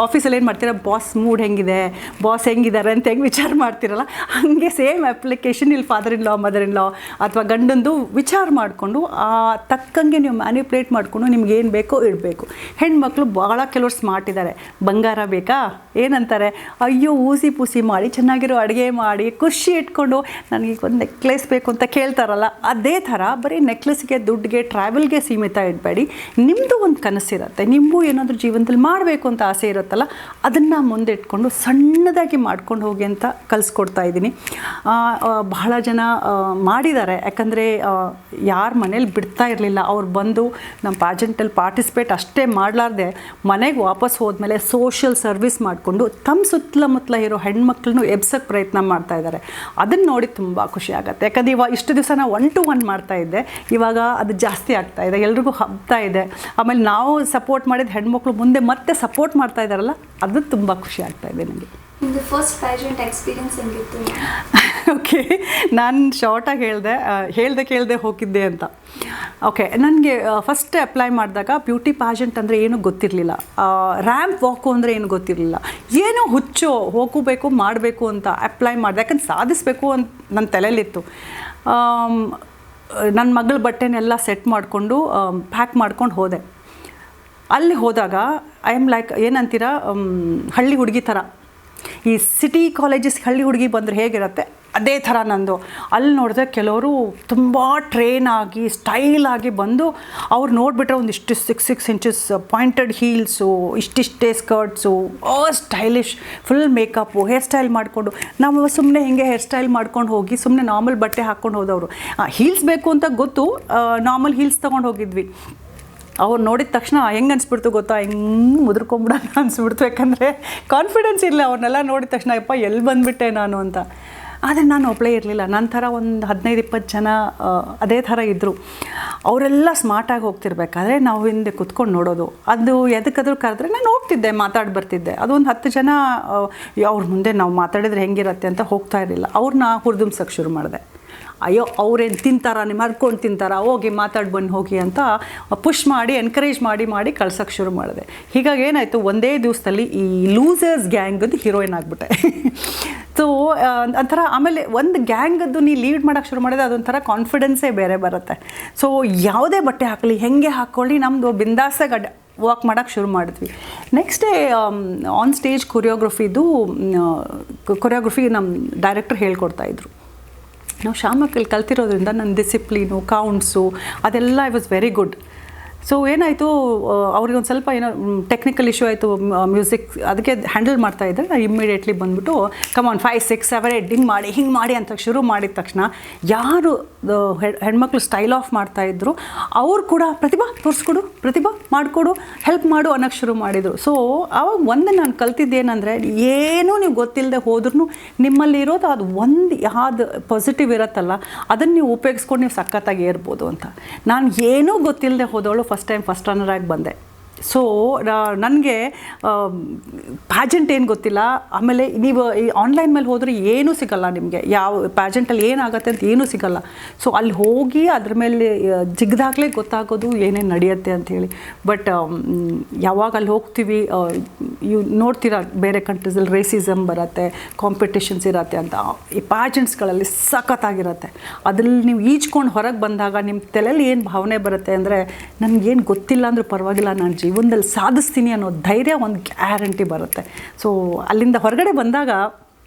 [SPEAKER 2] ಆಫೀಸಲ್ಲಿ ಏನು ಮಾಡ್ತೀರಾ, ಬಾಸ್ ಮೂಡ್ ಹೆಂಗಿದೆ, ಬಾಸ್ ಹೆಂಗಿದ್ದಾರೆ ಅಂತ ಹೆಂಗೆ ವಿಚಾರ ಮಾಡ್ತೀರಲ್ಲ, ಹಾಗೆ ಸೇಮ್ ಅಪ್ಲಿಕೇಶನ್ ಇಲ್ಲಿ father in law, mother in law ಅಥವಾ ಗಂಡಂದು ವಿಚಾರ ಮಾಡಿಕೊಂಡು ಆ ತಕ್ಕಂಗೆ ನೀವು ಮ್ಯಾನಿಪ್ಯುಲೇಟ್ ಮಾಡಿಕೊಂಡು ನಿಮ್ಗೆ ಏನು ಬೇಕೋ ಇಡಬೇಕು. ಹೆಣ್ಮಕ್ಳು ಭಾಳ ಕೆಲವರು ಸ್ಮಾರ್ಟ್ ಇದ್ದಾರೆ. ಬಂಗಾರ ಬೇಕಾ, ಏನಂತಾರೆ, ಅಯ್ಯೋ ಊಸಿ ಪೂಸಿ ಮಾಡಿ ಚೆನ್ನಾಗಿರೋ ಅಡುಗೆ ಮಾಡಿ ಖುಷಿ ಇಟ್ಕೊಂಡು ನನಗೆ ಒಂದು ನೆಕ್ಲೆಸ್ ಬೇಕು ಅಂತ ಕೇಳ್ತಾರಲ್ಲ, ಅದೇ ಥರ ಬರೀ ನೆಕ್ಲೆಸ್ಗೆ, ದುಡ್ಡಿಗೆ, ಟ್ರಾವೆಲ್ಗೆ ಸೀಮಿತ ಇಡಬೇಡಿ. ನಿಮ್ಮದು ಒಂದು ಕನಸಿರುತ್ತೆ, ನಿಮಗೂ ಏನಾದರೂ ಜೀವನದಲ್ಲಿ ಮಾಡಬೇಕು ಅಂತ ಆಸೆ ಇರುತ್ತಲ್ಲ, ಅದನ್ನು ಮುಂದೆ ಇಟ್ಕೊಂಡು ಸಣ್ಣದಾಗಿ ಮಾಡ್ಕೊಂಡು ಹೋಗಿ ಅಂತ ಕಲಿಸ್ಕೊಡ್ತಾ ಇದ್ದೀನಿ. ಬಹಳ ಜನ ಮಾಡಿದ್ದಾರೆ, ಯಾಕಂದರೆ ಯಾರ ಮನೇಲಿ ಬಿಡ್ತಾ ಇರಲಿಲ್ಲ, ಅವ್ರು ಬಂದು ನಮ್ಮ ಪ್ಯಾಜೆಂಟಲ್ಲಿ ಪಾರ್ಟಿಸಿಪೇಟ್ ಅಷ್ಟೇ ಮಾಡಲಾರ್ದೆ ಮನೆಗೆ ವಾಪಸ್ ಹೋದ್ಮೇಲೆ ಸೋಷಿಯಲ್ ಸರ್ವಿಸ್ ಮಾಡಿಕೊಂಡು ತಮ್ಮ ಸುತ್ತಮುತ್ತಲ ಇರೋ ಹೆಣ್ಮಕ್ಳನ್ನೂ ಎಬ್ಸೋಕ್ಕೆ ಪ್ರಯತ್ನ ಮಾಡ್ತಾ ಇದ್ದಾರೆ. ಅದನ್ನು ನೋಡಿ ತುಂಬ ಖುಷಿ ಆಗುತ್ತೆ. ಯಾಕಂದರೆ ಇವಾಗ ಇಷ್ಟು ದಿವಸ ನಾವು 1-to-1 ಮಾಡ್ತಾ ಇದ್ದೆ, ಇವಾಗ ಅದು ಜಾಸ್ತಿ ಆಗ್ತಾ ಇದೆ, ಎಲ್ರಿಗೂ ಹಬ್ತಾ ಇದೆ. ಆಮೇಲೆ ನಾವು ಸಪೋರ್ಟ್ ಮಾಡಿದ ಹೆಣ್ಮಕ್ಳು ಮುಂದೆ ಮತ್ತೆ ಸಪೋರ್ಟ್ ಮಾಡ್ತಾ ಇದ್ದಾರಲ್ಲ, ಅದು ತುಂಬ ಖುಷಿ ಆಗ್ತಾ ಇದೆ ನನಗೆ.
[SPEAKER 1] ನಿಮ್ಮದು ಫಸ್ಟ್ ಪ್ಯಾಜೆಂಟ್ ಎಕ್ಸ್ಪೀರಿಯನ್ಸ್ ಹೆಂಗಿತ್ತು?
[SPEAKER 2] ಓಕೆ, ನಾನು ಶಾರ್ಟಾಗಿ ಕೇಳದೆ ಹೋಗಿದ್ದೆ ಅಂತ. ಓಕೆ, ನನಗೆ ಫಸ್ಟ್ ಅಪ್ಲೈ ಮಾಡಿದಾಗ ಬ್ಯೂಟಿ ಪ್ಯಾಜೆಂಟ್ ಅಂದರೆ ಏನೂ ಗೊತ್ತಿರಲಿಲ್ಲ, ರ್ಯಾಂಪ್ ವಾಕು ಅಂದರೆ ಏನು ಗೊತ್ತಿರಲಿಲ್ಲ, ಏನೋ ಹುಚ್ಚು ಹೋಗಬೇಕು ಮಾಡಬೇಕು ಅಂತ ಅಪ್ಲೈ ಮಾಡಿದೆ. ಯಾಕಂದ್ರೆ ಸಾಧಿಸಬೇಕು ಅಂತ ನನ್ನ ತಲೆಯಲ್ಲಿತ್ತು. ನನ್ನ ಮಗಳ ಬಟ್ಟೆನೆಲ್ಲ ಸೆಟ್ ಮಾಡಿಕೊಂಡು ಪ್ಯಾಕ್ ಮಾಡ್ಕೊಂಡು ಹೋದೆ. ಅಲ್ಲಿ ಹೋದಾಗ ಐ ಆಮ್ ಲೈಕ್, ಏನಂತೀರ, ಹಳ್ಳಿ ಹುಡುಗಿ ಥರ. ಈ ಸಿಟಿ ಕಾಲೇಜಸ್ ಹಳ್ಳಿ ಹುಡುಗಿ ಬಂದರೆ ಹೇಗಿರುತ್ತೆ ಅದೇ ಥರ ನಂದು. ಅಲ್ಲಿ ನೋಡಿದ್ರೆ ಕೆಲವರು ತುಂಬ ಟ್ರೈನ್ ಆಗಿ ಸ್ಟೈಲಾಗಿ ಬಂದು ಅವ್ರು ನೋಡಿಬಿಟ್ರೆ ಒಂದಿಷ್ಟು 6 ಇಂಚಸ್ ಪಾಯಿಂಟೆಡ್ ಹೀಲ್ಸು, ಇಷ್ಟಿಷ್ಟೇ skirts, stylish, full makeup, hair style ಮಾಡಿಕೊಂಡು. ನಾವು ಸುಮ್ಮನೆ ಹಿಂಗೆ ಹೇರ್ ಸ್ಟೈಲ್ ಮಾಡ್ಕೊಂಡು ಹೋಗಿ ಸುಮ್ಮನೆ ನಾರ್ಮಲ್ ಬಟ್ಟೆ ಹಾಕ್ಕೊಂಡು ಹೋದವರು. ಹೀಲ್ಸ್ ಬೇಕು ಅಂತ ಗೊತ್ತು, ನಾರ್ಮಲ್ ಹೀಲ್ಸ್ ತೊಗೊಂಡು ಹೋಗಿದ್ವಿ. ಅವ್ರು ನೋಡಿದ ತಕ್ಷಣ ಹೆಂಗೆ ಅನಿಸ್ಬಿಡ್ತು ಗೊತ್ತಾ, ಹೆಂಗೆ ಮುದ್ರಕೊಂಬಿಡೋಣ ಅನಿಸ್ಬಿಡ್ತು. ಯಾಕಂದರೆ ಕಾನ್ಫಿಡೆನ್ಸ್ ಇಲ್ಲ, ಅವ್ರನ್ನೆಲ್ಲ ನೋಡಿದ ತಕ್ಷಣ ಯಪ್ಪ ಎಲ್ಲಿ ಬಂದುಬಿಟ್ಟೆ ನಾನು ಅಂತ. ಆದರೆ ನಾನು ಒಬ್ಬಳೇ ಇರಲಿಲ್ಲ, ನನ್ನ ಥರ ಒಂದು 15-20 ಜನ ಅದೇ ಥರ ಇದ್ದರು. ಅವರೆಲ್ಲ ಸ್ಮಾರ್ಟಾಗಿ ಹೋಗ್ತಿರ್ಬೇಕಾದ್ರೆ ನಾವು ಹಿಂದೆ ಕುತ್ಕೊಂಡು ನೋಡೋದು. ಅದು ಎದಕ್ಕಾದ್ರೂ ಕರೆದ್ರೆ ನಾನು ಹೋಗ್ತಿದ್ದೆ, ಮಾತಾಡಿ ಬರ್ತಿದ್ದೆ. ಅದೊಂದು 10 ಜನ ಅವ್ರ ಮುಂದೆ ನಾವು ಮಾತಾಡಿದ್ರೆ ಹೆಂಗಿರತ್ತೆ ಅಂತ ಹೋಗ್ತಾ ಇರಲಿಲ್ಲ. ಅವ್ರನ್ನ ಹುರಿದುಂಬ್ಸೋಕ್ಕೆ ಶುರು ಮಾಡಿದೆ. ಅಯ್ಯೋ ಅವ್ರೇನು ತಿಂತಾರ, ನಿಮ್ಮ ಹರ್ಕೊಂಡು ತಿಂತಾರ, ಹೋಗಿ ಮಾತಾಡಿ ಬನ್ನಿ ಹೋಗಿ ಅಂತ ಪುಷ್ ಮಾಡಿ ಎನ್ಕರೇಜ್ ಮಾಡಿ ಕಳ್ಸೋಕ್ಕೆ ಶುರು ಮಾಡಿದೆ. ಹೀಗಾಗಿ ಏನಾಯಿತು, ಒಂದೇ ದಿವಸದಲ್ಲಿ ಈ ಲೂಸರ್ಸ್ ಗ್ಯಾಂಗದ್ದು ಹೀರೋಯಿನ್ ಆಗಿಬಿಟ್ಟೆ. ಸೊ ಒಂಥರ ಆಮೇಲೆ ಒಂದು ಗ್ಯಾಂಗದ್ದು ನೀ ಲೀಡ್ ಮಾಡೋಕ್ಕೆ ಶುರು ಮಾಡಿದೆ, ಅದೊಂಥರ ಕಾನ್ಫಿಡೆನ್ಸೇ ಬೇರೆ ಬರುತ್ತೆ. ಸೊ ಯಾವುದೇ ಬಟ್ಟೆ ಹಾಕಲಿ, ಹೆಂಗೆ ಹಾಕ್ಕೊಳ್ಳಿ, ನಮ್ಮದು ಬಿಂದಾಸಾಗಿ ವಾಕ್ ಮಾಡೋಕ್ಕೆ ಶುರು ಮಾಡಿದ್ವಿ. Next day on stage choreography ನಮ್ಮ ಡೈರೆಕ್ಟರ್ ಹೇಳ್ಕೊಡ್ತಾಯಿದ್ರು. ನಾವು ಶಾಮಕ್ಕಲ್ಲಿ ಕಲ್ತಿರೋದ್ರಿಂದ ನನ್ನ ಡಿಸಿಪ್ಲೀನು, ಕೌಂಟ್ಸು ಅದೆಲ್ಲ I was very good. So ಏನಾಯಿತು, ಅವ್ರಿಗೆ ಒಂದು ಸ್ವಲ್ಪ ಏನೋ ಟೆಕ್ನಿಕಲ್ ಇಶ್ಯೂ ಆಯಿತು, ಮ್ಯೂಸಿಕ್ ಅದಕ್ಕೆ ಹ್ಯಾಂಡಲ್ ಮಾಡ್ತಾಯಿದ್ದೆ. ನಾನು ಇಮ್ಮಿಡಿಯೇಟ್ಲಿ ಬಂದುಬಿಟ್ಟು ಕಮಾನ್ 5, 6, 7, 8 ಹಿಂಗೆ ಮಾಡಿ ಅಂತ ಶುರು ಮಾಡಿದ ತಕ್ಷಣ ಯಾರು ಹೆಣ್ಮಕ್ಳು ಸ್ಟೈಲ್ ಆಫ್ ಮಾಡ್ತಾಯಿದ್ರು ಅವ್ರು ಕೂಡ ಪ್ರತಿಭಾ ತೋರಿಸ್ಕೊಡು, ಪ್ರತಿಭಾ ಮಾಡಿಕೊಡು, ಹೆಲ್ಪ್ ಮಾಡು ಅನ್ನೋಕ್ಕೆ ಶುರು ಮಾಡಿದರು. ಸೊ ಆವಾಗ ಒಂದು ನಾನು ಕಲ್ತಿದ್ದೇನೆಂದರೆ, ಏನೂ ನೀವು ಗೊತ್ತಿಲ್ಲದೆ ಹೋದ್ರೂ ನಿಮ್ಮಲ್ಲಿ ಇರೋದು ಅದು ಒಂದು ಯಾವುದು ಪಾಸಿಟಿವ್ ಇರುತ್ತಲ್ಲ, ಅದನ್ನು ನೀವು ಉಪಯೋಗಿಸ್ಕೊಂಡು ನೀವು ಸಖತ್ತಾಗಿ ಏರ್ಬೋದು ಅಂತ. ನಾನು ಏನೂ ಗೊತ್ತಿಲ್ಲದೆ ಹೋದವಳು ಫಸ್ಟ್ ಟೈಮ್ ಫಸ್ಟ್ ರನ್ನರ್ ಆಗಿ ಬಂದೆ. ಸೊ ನನಗೆ ಪ್ಯಾಜೆಂಟ್ ಏನು ಗೊತ್ತಿಲ್ಲ. ಆಮೇಲೆ ನೀವು ಈ ಆನ್ಲೈನ್ ಮೇಲೆ ಹೋದರೆ ಏನೂ ಸಿಗಲ್ಲ ನಿಮಗೆ, ಯಾವ ಪ್ಯಾಜೆಂಟಲ್ಲಿ ಏನಾಗುತ್ತೆ ಅಂತ ಏನೂ ಸಿಗಲ್ಲ. ಸೊ ಅಲ್ಲಿ ಹೋಗಿ ಅದ್ರ ಮೇಲೆ ಜಿಗ್ದಾಗಲೇ ಗೊತ್ತಾಗೋದು ಏನೇನು ನಡೆಯುತ್ತೆ ಅಂಥೇಳಿ. ಬಟ್ ಯಾವಾಗ ಅಲ್ಲಿ ಹೋಗ್ತೀವಿ, ಇವು ನೋಡ್ತೀರಾ ಬೇರೆ ಕಂಟ್ರೀಸಲ್ಲಿ ರೇಸಿಸಮ್ ಬರುತ್ತೆ, ಕಾಂಪಿಟೇಷನ್ಸ್ ಇರತ್ತೆ ಅಂತ. ಈ ಪ್ಯಾಜೆಂಟ್ಸ್ಗಳಲ್ಲಿ ಸಖತ್ತಾಗಿರುತ್ತೆ. ಅದ್ರಲ್ಲಿ ನೀವು ಈಜ್ಕೊಂಡು ಹೊರಗೆ ಬಂದಾಗ ನಿಮ್ಮ ತಲೆಯಲ್ಲಿ ಏನು ಭಾವನೆ ಬರುತ್ತೆ ಅಂದರೆ, ನನಗೇನು ಗೊತ್ತಿಲ್ಲ ಅಂದರೂ ಪರವಾಗಿಲ್ಲ, ನಾನು ಜೀವನದಲ್ಲಿ ಸಾಧಿಸ್ತೀನಿ ಅನ್ನೋ ಧೈರ್ಯ ಒಂದು ಗ್ಯಾರಂಟಿ ಬರುತ್ತೆ. ಸೊ ಅಲ್ಲಿಂದ ಹೊರಗಡೆ ಬಂದಾಗ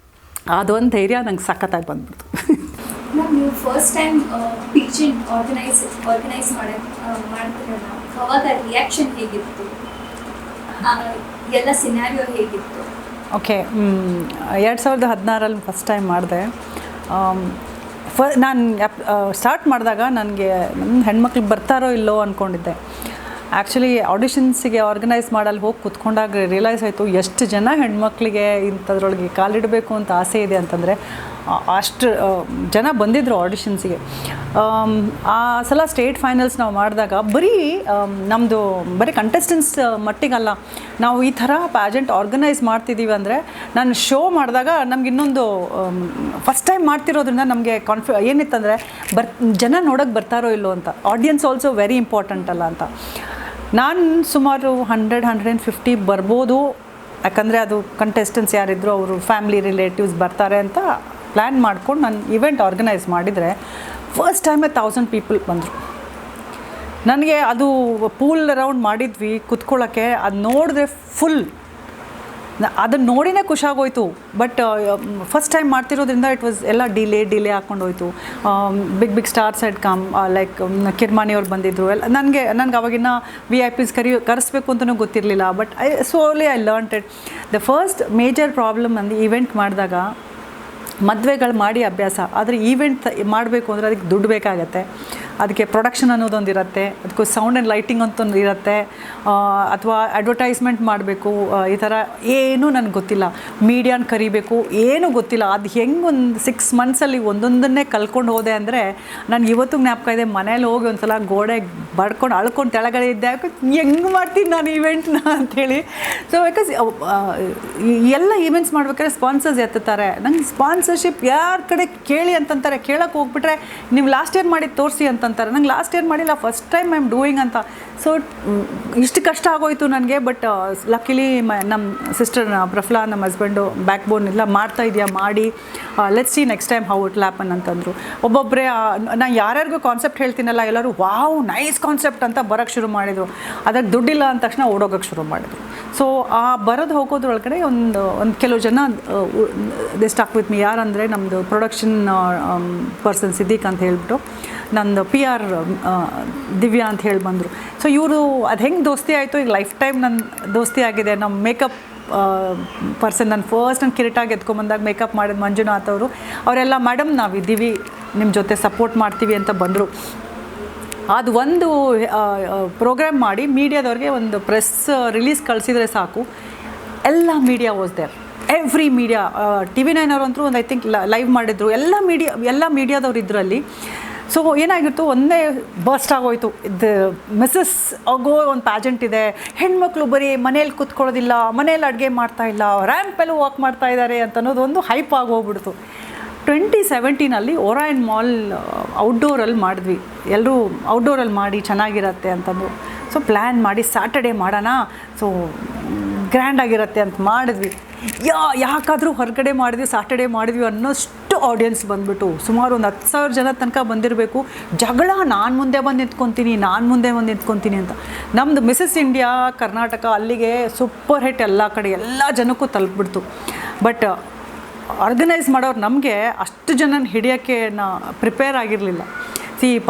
[SPEAKER 2] ಅದೊಂದು ಧೈರ್ಯ ನಂಗೆ ಸಖತ್ತಾಗಿ ಬಂದ್ಬಿಡ್ತು.
[SPEAKER 1] ನೀವು ಫಸ್ಟ್ ಟೈಮ್ ಪೀಚೆಂಟ್ ಆರ್ಗನೈಸ್ ಮಾಡ್ತಿರಲ್ಲ, ಅವಾಗ ರಿಯಾಕ್ಷನ್ ಹೇಗಿತ್ತು, ಎಲ್ಲ ಸಿನಾರಿಯೋ ಹೇಗಿತ್ತು?
[SPEAKER 2] ಓಕೆ, 2016ರಲ್ಲಿ ಫಸ್ಟ್ ಟೈಮ್ ಮಾಡಿದೆ. ನಾನು ಸ್ಟಾರ್ಟ್ ಮಾಡಿದಾಗ ನನಗೆ ಹೆಣ್ಮಕ್ಳು ಬರ್ತಾರೋ ಇಲ್ಲೋ ಅಂದ್ಕೊಂಡಿದ್ದೆ. ಆ್ಯಕ್ಚುಲಿ ಆಡಿಷನ್ಸಿಗೆ ಆರ್ಗನೈಸ್ ಮಾಡಲ್ಲಿ ಹೋಗಿ ಕೂತ್ಕೊಂಡಾಗ ರಿಯಲೈಸ್ ಆಯಿತು ಎಷ್ಟು ಜನ ಹೆಣ್ಮಕ್ಳಿಗೆ ಇಂಥದ್ರೊಳಗೆ ಕಾಲಿಡಬೇಕು ಅಂತ ಆಸೆ ಇದೆ ಅಂತಂದರೆ ಅಷ್ಟು ಜನ ಬಂದಿದ್ದರು ಆಡಿಷನ್ಸಿಗೆ. ಆ ಸಲ ಸ್ಟೇಟ್ ಫೈನಲ್ಸ್ ನಾವು ಮಾಡಿದಾಗ ನಮ್ಮದು ಬರೀ ಕಂಟೆಸ್ಟೆನ್ಸ್ ಮಟ್ಟಿಗಲ್ಲ, ನಾವು ಈ ಥರ ಪ್ಯಾಜೆಂಟ್ ಆರ್ಗನೈಸ್ ಮಾಡ್ತಿದ್ದೀವಿ ಅಂದರೆ ನಾನು ಶೋ ಮಾಡಿದಾಗ ನಮ್ಗೆ ಇನ್ನೊಂದು ಫಸ್ಟ್ ಟೈಮ್ ಮಾಡ್ತಿರೋದ್ರಿಂದ ನಮಗೆ ಏನಿತ್ತಂದರೆ ಜನ ನೋಡೋಕ್ಕೆ ಬರ್ತಾರೋ ಇಲ್ಲೋ ಅಂತ, ಆಡಿಯನ್ಸ್ ಆಲ್ಸೋ ವೆರಿ ಇಂಪಾರ್ಟೆಂಟ್ ಅಲ್ಲ ಅಂತ. ನಾನು ಸುಮಾರು 100-150 ಬರ್ಬೋದು, ಯಾಕಂದರೆ ಅದು ಕಂಟೆಸ್ಟೆನ್ಸ್ ಯಾರಿದ್ರು ಅವರು ಫ್ಯಾಮಿಲಿ ರಿಲೇಟಿವ್ಸ್ ಬರ್ತಾರೆ ಅಂತ ಪ್ಲ್ಯಾನ್ ಮಾಡ್ಕೊಂಡು ನಾನು ಇವೆಂಟ್ ಆರ್ಗನೈಸ್ ಮಾಡಿದರೆ ಫಸ್ಟ್ ಟೈಮೇ 1000 ಪೀಪಲ್ ಬಂದರು. ನನಗೆ ಅದು ಪೂಲ್ ರೌಂಡ್ ಮಾಡಿದ್ವಿ ಕುತ್ಕೊಳ್ಳೋಕ್ಕೆ, ಅದು ನೋಡಿದ್ರೆ ಫುಲ್ ಅದನ್ನು ನೋಡಿನೇ ಖುಷಿಯಾಗೋಯ್ತು. ಬಟ್ ಫಸ್ಟ್ ಟೈಮ್ ಮಾಡ್ತಿರೋದ್ರಿಂದ ಇಟ್ ವಾಸ್ ಎಲ್ಲ ಡಿಲೇ ಹಾಕ್ಕೊಂಡೋಯ್ತು. Big stars had come, like ಕಿರ್ಮಾನಿಯವ್ರು ಬಂದಿದ್ದರು ಎಲ್ಲ. ನನಗೆ ಅವಾಗಿನ VIPs ಕರೆಸ್ಬೇಕು ಅಂತಲೂ ಗೊತ್ತಿರಲಿಲ್ಲ. But I learned it. The first major problem ಅಂದು ಈವೆಂಟ್ ಮಾಡಿದಾಗ, ಮದುವೆಗಳು ಮಾಡಿ ಅಭ್ಯಾಸ, ಆದರೆ ಈವೆಂಟ್ ಮಾಡಬೇಕು ಅಂದರೆ ಅದಕ್ಕೆ ದುಡ್ಡು ಬೇಕಾಗತ್ತೆ, ಅದಕ್ಕೆ ಪ್ರೊಡಕ್ಷನ್ ಅನ್ನೋದೊಂದು ಇರುತ್ತೆ, ಅದಕ್ಕೂ ಸೌಂಡ್ ಆ್ಯಂಡ್ ಲೈಟಿಂಗ್ ಅಂತೊಂದು ಇರುತ್ತೆ, ಅಥವಾ ಅಡ್ವರ್ಟೈಸ್ಮೆಂಟ್ ಮಾಡಬೇಕು. ಈ ಥರ ಏನೂ ನನಗೆ ಗೊತ್ತಿಲ್ಲ. ಮೀಡಿಯಾನ ಕರಿಬೇಕು, ಏನೂ ಗೊತ್ತಿಲ್ಲ. ಅದು ಹೆಂಗೆ ಒಂದು 6 ಮಂತ್ಸಲ್ಲಿ ಒಂದೊಂದನ್ನೇ ಕಲ್ಕೊಂಡು ಹೋದೆ ಅಂದರೆ ನನಗೆ ಇವತ್ತು ಜ್ಞಾಪಕ ಇದೆ. ಮನೇಲಿ ಹೋಗಿ ಒಂದು ಸಲ ಗೋಡೆ ಬಡ್ಕೊಂಡು ಅಳ್ಕೊಂಡು ತೆಳಗಡೆ ಇದ್ದೆ, ಹೆಂಗೆ ಮಾಡ್ತೀನಿ ನಾನು ಈವೆಂಟ್ನ ಅಂಥೇಳಿ. ಸೊ ಬಿಕಾಸ್ ಎಲ್ಲ ಈವೆಂಟ್ಸ್ ಮಾಡ್ಬೇಕಾದ್ರೆ ಸ್ಪಾನ್ಸರ್ಸ್ ಎತ್ತುತ್ತಾರೆ. ನಂಗೆ ಸ್ಪಾನ್ಸರ್ಶಿಪ್ ಯಾರ ಕಡೆ ಕೇಳಿ ಅಂತಂತಾರೆ. ಕೇಳೋಕ್ಕೆ ಹೋಗ್ಬಿಟ್ರೆ ನೀವು ಲಾಸ್ಟ್ ಇಯರ್ ಮಾಡಿ ತೋರಿಸಿ ಅಂತಂತಾರೆ. ನಂಗೆ ಲಾಸ್ಟ್ ಇಯರ್ ಮಾಡಿಲ್ಲ, first time I am doing ಅಂತ. ಸೊ ಇಷ್ಟು ಕಷ್ಟ ಆಗೋಯ್ತು ನನಗೆ. ಬಟ್ ಲಕ್ಕಿಲಿ ನಮ್ಮ ಸಿಸ್ಟರ್ ಪ್ರಫುಲ್ಲಾ, ನಮ್ಮ ಹಸ್ಬೆಂಡು ಬ್ಯಾಕ್ ಬೋನ್ ಎಲ್ಲ ಮಾಡ್ತಾ ಇದೆಯಾ, ಮಾಡಿ let's see next time how it happen ಅಂತಂದರು. ಒಬ್ಬೊಬ್ಬರೇ ನಾನು ಯಾರ್ಯಾರಿಗೂ ಕಾನ್ಸೆಪ್ಟ್ ಹೇಳ್ತೀನಲ್ಲ, ಎಲ್ಲರೂ ವಾವ್ ನೈಸ್ ಕಾನ್ಸೆಪ್ಟ್ ಅಂತ ಬರೋಕ್ಕೆ ಶುರು ಮಾಡಿದರು. ಅದಕ್ಕೆ ದುಡ್ಡಿಲ್ಲ ಅಂದ ತಕ್ಷಣ ಓಡೋಗೋಕ್ಕೆ ಶುರು ಮಾಡಿದರು. ಸೊ ಆ ಬರೋದು ಹೋಗೋದ್ರೊಳಗಡೆ ಒಂದು ಕೆಲವು ಜನ ದೇ ಸ್ಟಾಕ್ ವಿತ್ ಮಿ. ಯಾರಂದರೆ ನಮ್ಮದು ಪ್ರೊಡಕ್ಷನ್ ಪರ್ಸನ್ ಸಿದ್ದಿಕ್ ಅಂತ ಹೇಳ್ಬಿಟ್ಟು, ನಂದು PR ದಿವ್ಯಾ ಅಂತ ಹೇಳಿ ಬಂದರು. ಸೊ ಇವರು ಅದು ಹೆಂಗೆ ದೋಸ್ತಿ ಆಯಿತು, ಈಗ ಲೈಫ್ ಟೈಮ್ ನನ್ನ ದೋಸ್ತಿ ಆಗಿದೆ. ನಮ್ಮ ಮೇಕಪ್ ಪರ್ಸನ್ ನಾನು ಫಸ್ಟ್ ನಾನು ಕಿರೀಟಾಗಿ ಎತ್ಕೊಂಬಂದಾಗ ಮೇಕಪ್ ಮಾಡಿದ ಮಂಜುನಾಥ್ ಅವರೆಲ್ಲ ಮೇಡಮ್ ನಾವಿದ್ದೀವಿ, ನಿಮ್ಮ ಜೊತೆ ಸಪೋರ್ಟ್ ಮಾಡ್ತೀವಿ ಅಂತ ಬಂದರು. ಅದು ಒಂದು ಪ್ರೋಗ್ರಾಮ್ ಮಾಡಿ ಮೀಡಿಯಾದವ್ರಿಗೆ ಒಂದು ಪ್ರೆಸ್ ರಿಲೀಸ್ ಕಳಿಸಿದರೆ ಸಾಕು, ಎಲ್ಲ media was there, every media. TV9 ಅಂತೂ ಒಂದು ಐ ಥಿಂಕ್ ಲೈವ್ ಮಾಡಿದ್ರು, ಎಲ್ಲ ಮೀಡಿಯಾದವ್ರು ಇದರಲ್ಲಿ. ಸೊ ಏನಾಗಿತ್ತು, ಒಂದೇ ಬರ್ಸ್ಟ್ ಆಗೋಯ್ತು. ಇದು ಮಿಸ್ಸಸ್ ಆಗೋ ಒಂದು ಪ್ಯಾಜೆಂಟ್ ಇದೆ, ಹೆಣ್ಮಕ್ಳು ಬರೀ ಮನೇಲಿ ಕೂತ್ಕೊಳ್ಳೋದಿಲ್ಲ, ಮನೇಲಿ ಅಡುಗೆ ಮಾಡ್ತಾಯಿಲ್ಲ, ರ್ಯಾಂಪಲ್ಲೂ ವಾಕ್ ಮಾಡ್ತಾ ಇದ್ದಾರೆ ಅಂತ ಅನ್ನೋದು ಒಂದು ಹೈಪ್ ಆಗೋಗ್ಬಿಡ್ತು. 2017 ಓರಾಯನ್ ಮಾಲ್ ಔಟ್ಡೋರಲ್ಲಿ ಮಾಡಿದ್ವಿ. ಎಲ್ಲರೂ ಔಟ್ಡೋರಲ್ಲಿ ಮಾಡಿ ಚೆನ್ನಾಗಿರತ್ತೆ ಅಂತಂದು. ಸೊ ಪ್ಲ್ಯಾನ್ ಮಾಡಿ ಸ್ಯಾಟರ್ಡೇ ಮಾಡೋಣ, ಸೊ ಗ್ರ್ಯಾಂಡಾಗಿರುತ್ತೆ ಅಂತ ಮಾಡಿದ್ವಿ. ಯಾಕಾದರೂ ಹೊರಗಡೆ ಮಾಡಿದ್ವಿ, ಸ್ಯಾಟರ್ಡೇ ಮಾಡಿದ್ವಿ ಅನ್ನೋಷ್ಟು ಆಡಿಯನ್ಸ್ ಬಂದುಬಿಟ್ಟು ಸುಮಾರು ಒಂದು 10,000 ಜನ ತನಕ ಬಂದಿರಬೇಕು. ಜಗಳ, ನಾನು ಮುಂದೆ ಬಂದು ನಿಂತ್ಕೊತೀನಿ ಅಂತ. ನಮ್ಮದು ಮಿಸಸ್ ಇಂಡಿಯಾ ಕರ್ನಾಟಕ ಅಲ್ಲಿಗೆ ಸೂಪರ್ ಹಿಟ್, ಎಲ್ಲ ಕಡೆ ಎಲ್ಲ ಜನಕ್ಕೂ ತಲುಪಿಬಿಡ್ತು. ಬಟ್ ಆರ್ಗನೈಸ್ ಮಾಡೋರು ನಮಗೆ ಅಷ್ಟು ಜನನ ಹಿಡಿಯೋಕ್ಕೆ ಪ್ರಿಪೇರ್ ಆಗಿರಲಿಲ್ಲ.